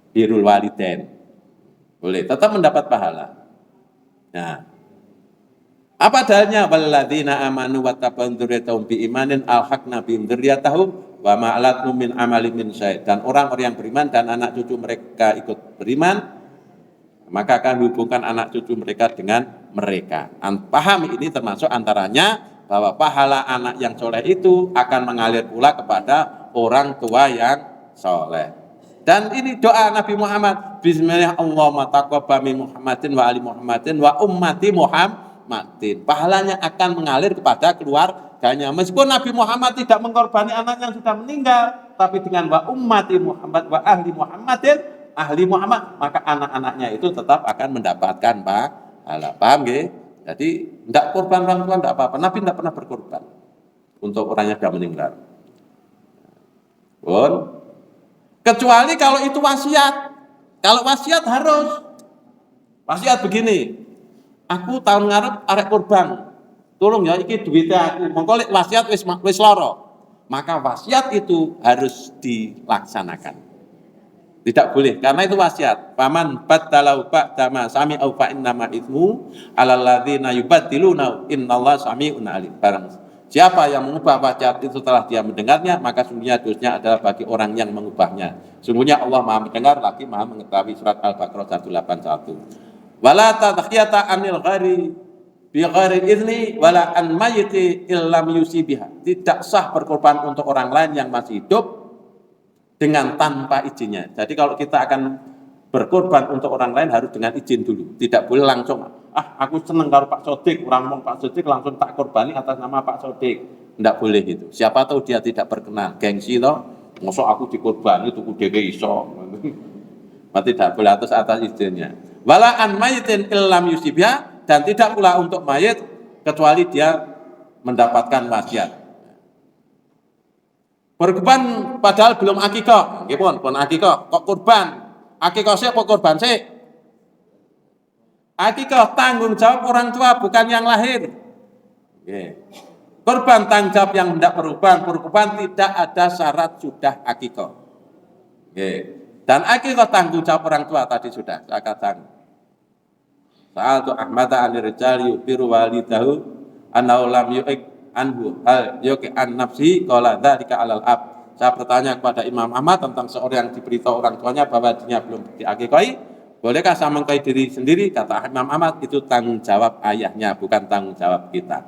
Birrul walidain. Boleh, tetap mendapat pahala. Nah, apa dalilnya? Walladzina amanu wattaba'u dzurriyyatahum biimanin alhaqna bihim dzurriyyatahum wa ma alatnu min amali min syai'. Dan orang-orang yang beriman dan anak cucu mereka ikut beriman, maka akan hubungkan anak cucu mereka dengan mereka. Paham ini termasuk antaranya bahwa pahala anak yang soleh itu akan mengalir pula kepada orang tua yang soleh. Dan ini doa Nabi Muhammad, Bismillahirrahmanirrahim, taqabbal min Muhammadin wa ali Muhammadin wa ummati Muhammadin. Pahalanya akan mengalir kepada keluarganya. Meskipun Nabi Muhammad tidak mengkorbani anak yang sudah meninggal, tapi dengan wa ummati Muhammad wa ahli Muhammadin, ahli Muhammad, maka anak-anaknya itu tetap akan mendapatkan pahala. Paham nggih? Jadi tidak korban orang tua tidak apa-apa. Nabi tidak pernah berkorban untuk orang yang sudah meninggal. Pun kecuali kalau itu wasiat. Kalau wasiat harus. Wasiat begini, aku tahun ngarep arek kurban, tolong ya iki duitnya aku, mongko lek wasiat wis loro, maka wasiat itu harus dilaksanakan. Tidak boleh, karena itu wasiat. Paman badalau ba'da ma sami'u fa innama itsmu 'alal ladzina yubaddiluna innallaha sami'un 'alim. Barang siapa yang mengubah wasiat itu setelah dia mendengarnya, maka sungguhnya dosanya adalah bagi orang yang mengubahnya. Sungguhnya Allah Maha mendengar lagi Maha mengetahui. Surat Al-Baqarah 181. Wala tadkhiyata anil ghairi bi ghairi izni wala an mayyiti illam yusibiha. Tidak sah berkorban untuk orang lain yang masih hidup dengan tanpa izinnya. Jadi kalau kita akan berkorban untuk orang lain harus dengan izin dulu. Tidak boleh langsung, aku seneng karo Pak Sodik, orang ngomong Pak Sodik langsung tak korbani atas nama Pak Sodik. Tidak boleh gitu. Siapa tahu dia tidak berkenan, gengsi toh, mosok aku dikorbani tuku dhewe iso. Tidak boleh atas izinnya. Wala an mayyitin illam yusibya, dan tidak pula untuk mayit kecuali dia mendapatkan wasiat. Berkorban padahal belum akikah, nggih pun akikah, kok kurban. Akikah sik apa kurban sik? Akikah tanggung jawab orang tua, bukan yang lahir. Nggih. Kurban tanggung jawab yang hendak berkurban tidak ada syarat sudah akikah. Nggih. Dan akikah tanggung jawab orang tua tadi sudah saya katakan. Sa'altu Ahmada anir rijali yubiru walidahu annahu lam yu'ik anhu hal yuki an nafsi qala dzalika alal ab. Saya bertanya kepada Imam Ahmad tentang seorang yang diberitahu orang tuanya bahwa dia belum diakikahi, bolehkah saya mengakikahi diri sendiri? Kata Imam Ahmad, itu tanggung jawab ayahnya, bukan tanggung jawab kita.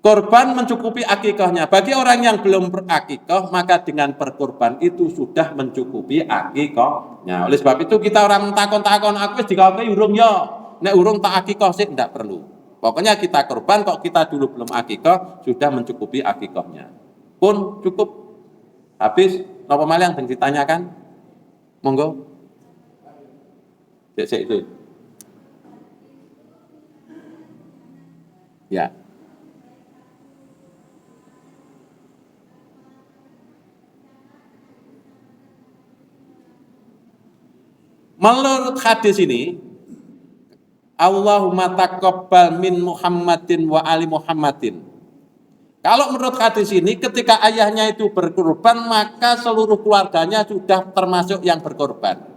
Korban mencukupi akikahnya. Bagi orang yang belum berakikah, maka dengan berkorban itu sudah mencukupi akikahnya. Oleh sebab itu kita orang takon-takon, aku wis dikawinke urung ya. Nek urung tak akikah sik ndak perlu. Pokoknya kita kurban, kok kita dulu belum akikah, sudah mencukupi akikahnya. Pun cukup. Habis, napa malih yang ditanyakan? Monggo. Cek itu. Ya. Menurut hadis ini, Allahumma taqabbal min Muhammadin wa ali Muhammadin. Kalau menurut hadis ini, ketika ayahnya itu berkorban, maka seluruh keluarganya sudah termasuk yang berkorban.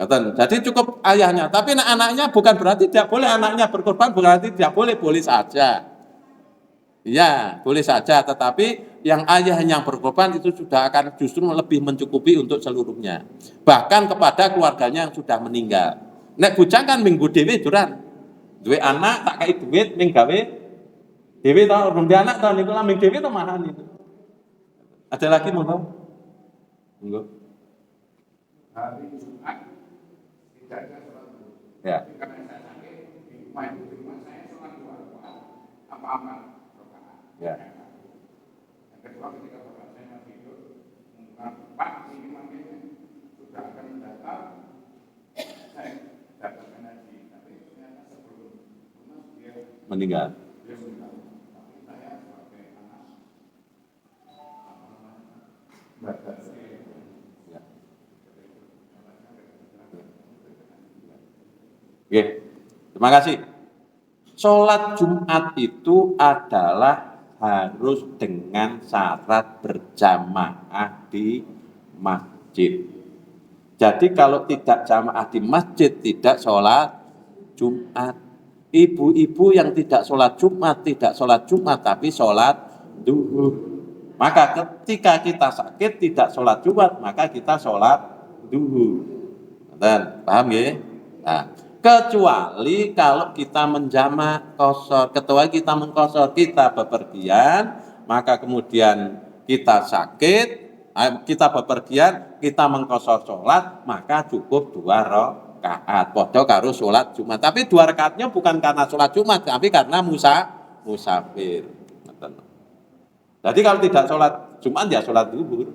Jadi cukup ayahnya. Tapi anaknya bukan berarti tidak boleh anaknya berkorban, berarti tidak boleh, boleh saja. Ya, boleh saja. Tetapi yang ayah yang berkorban itu sudah akan justru lebih mencukupi untuk seluruhnya. Bahkan kepada keluarganya yang sudah meninggal. Nek bujang kan minggu dhewe duran. Duwe anak tak kai duit ning gawe dhewe to, rumbe anak to niku ming dhewe to mahan itu. Ada lagi monggo? Monggo. Hari Jumat tidak ada sholat zuhur. Ya. Karena saya sakit di rumah saya sholat dua rakaat apa-apa rakaat. Ya. Yang kedua ketika bapak saya masih hidup, Pak ini makanya sudah akan mendaftar, saya daftarkan haji, tapi ternyata sebelum dia Meninggal. meninggal. Tapi saya sebagai anak baca Ya. Oke. Terima kasih. Sholat Jumat itu adalah harus dengan syarat berjamaah di masjid. Jadi kalau tidak jamaah di masjid, tidak sholat Jumat. Ibu-ibu yang tidak sholat Jumat, tapi sholat duhur. Maka ketika kita sakit tidak sholat Jumat, maka kita sholat duhur. Paham ya? Nah, kecuali kalau kita menjamak kosor, kecuali kita mengkosor, kita bepergian, maka kemudian kita sakit, kita bepergian, kita mengkosor sholat, maka cukup 2 rakaat. Padha karo sholat Jumat. Tapi 2 rakaatnya bukan karena sholat Jumat, tapi karena musafir. Jadi kalau tidak sholat Jumat ya sholat zuhur.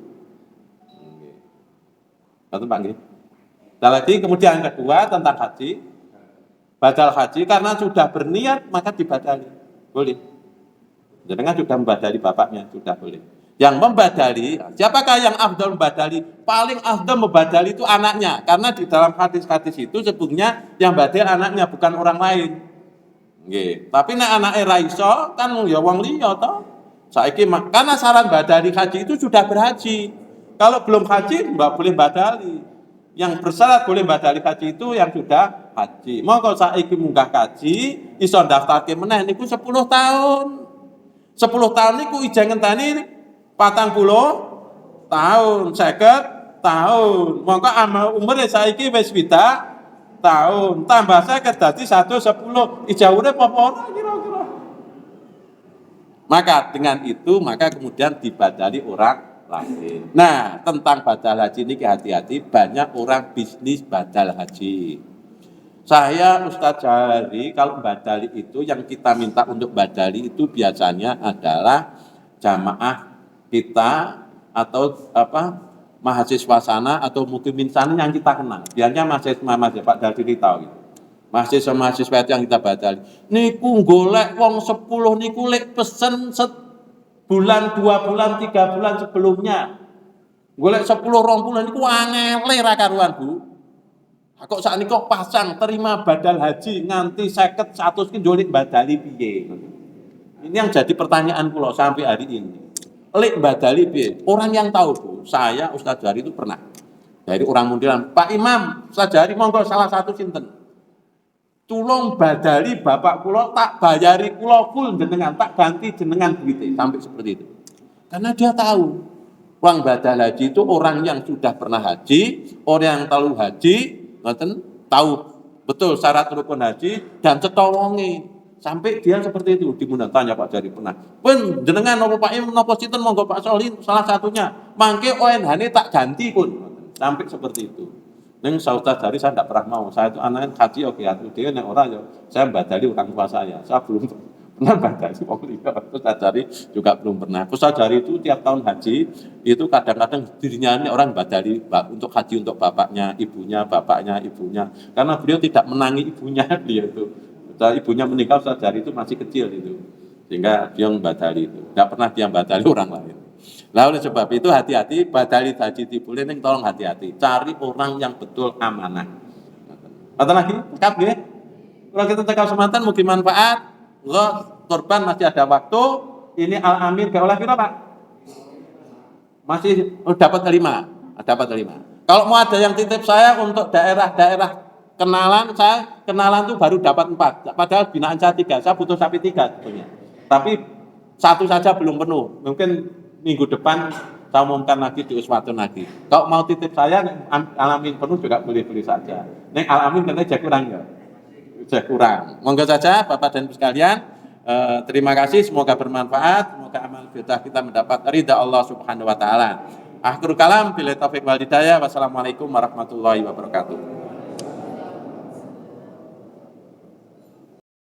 Satu Pak nggih. Lagi kemudian yang kedua tentang haji. Badal haji karena sudah berniat maka dibadali. Boleh. Jangan sudah membadali bapaknya, sudah boleh. Yang membadali, siapakah yang afdal membadali? Paling afdal membadali itu anaknya. Karena di dalam hadis-hadis itu sebutnya yang badal anaknya bukan orang lain. Nggih. Tapi nek anake ra iso kan ya wong liya to. Saiki karena syarat badali haji itu sudah berhaji. Kalau belum haji mbak boleh badali. Yang bersyarat boleh badali haji itu yang sudah haji. Monggo saiki munggah kaji iso daftarke meneh niku 10 tahun. 10 tahun niku ijeng ngenteni 40 tahun, 50 tahun. Monggo amal umure saiki wis 20 tahun. Tambah 50 dadi 110. Ijah urip apa ora kira-kira? Maka dengan itu maka kemudian dibadali orang lain. Nah, tentang badal haji ini hati-hati, banyak orang bisnis badal haji. Saya Ustadz Jahari, kalau badali itu yang kita minta untuk badali itu biasanya adalah jamaah kita atau mahasiswa sana atau mukimin sana yang kita kenal. Biasanya mahasiswa Pak Dardi tahu gitu. Mahasiswa yang kita badali. Niku golek wong 10 niku lek pesen bulan, 2 bulan, 3 bulan sebelumnya. Golek 10 20 niku angele ra karuan, Bu. Kok sakniki kok pasang terima badal haji nganti 50 100 ki njolik badali piye. Ini yang jadi pertanyaan kula sampai hari ini. Lek badali piye? Orang yang tahu, Bu. Saya Ustadz Jari itu pernah. Dari orang mundilan, Pak Imam, Ustadz Jari monggo salah satu sinten. Tulung badali bapak kula tak bayari kula full jenengan, tak ganti jenengan duwite sampai seperti itu. Karena dia tahu uang badal haji itu orang yang sudah pernah haji, orang yang tahu haji, ngoten tahu betul syarat rukun haji dan cetowonge. Sampai dia seperti itu diundang tanya Pak Jari pernah. Pun jenengan napa Pak Im napa sinten monggo Pak Solin salah satunya. Mangke ONH-ne tak ganti pun. Sampai seperti itu. Neng Ustaz dari saya tidak pernah mau. Saya itu anaknya haji oke atuh dia nek ora ya saya badali orang tua saya. Saya belum pernah badali wong liya. Ustaz dari juga belum pernah. Ustaz dari itu tiap tahun haji itu kadang-kadang dirinya ini orang badali untuk haji untuk bapaknya, bapaknya, ibunya. Karena beliau tidak menangi ibunya beliau itu. Ibunya meninggal Ustaz dari itu masih kecil itu. Sehingga dia badali itu. Tidak pernah dia badali orang lain. Lah oleh sebab itu hati-hati badali haji dibule ning tolong hati-hati. Cari orang yang betul amanah. Ngoten lagi, cekap nggih. Kalau kita cekap semantan mungkin manfaat. Enggak korban masih ada waktu. Ini al-amin gak oleh piro, Pak? Masih dapat 5, dapat 5. Kalau mau ada yang titip saya untuk daerah-daerah kenalan, saya kenalan tuh baru dapat 4. Padahal binaan saya 3, saya butuh sapi 3 sebetulnya. Tapi satu saja belum penuh. Mungkin minggu depan saya umumkan lagi di Uswatun lagi. Kalau mau titip saya, alamin penuh juga boleh-boleh saja. Neng alamin katanya jadi kurang ya? Jadi kurang. Monggo saja Bapak dan Ibu sekalian. Terima kasih, semoga bermanfaat. Semoga amal kita mendapat ridha Allah Subhanahu wa taala. Akhirul kalam, billahi taufiq wal hidayah. Wassalamualaikum warahmatullahi wabarakatuh.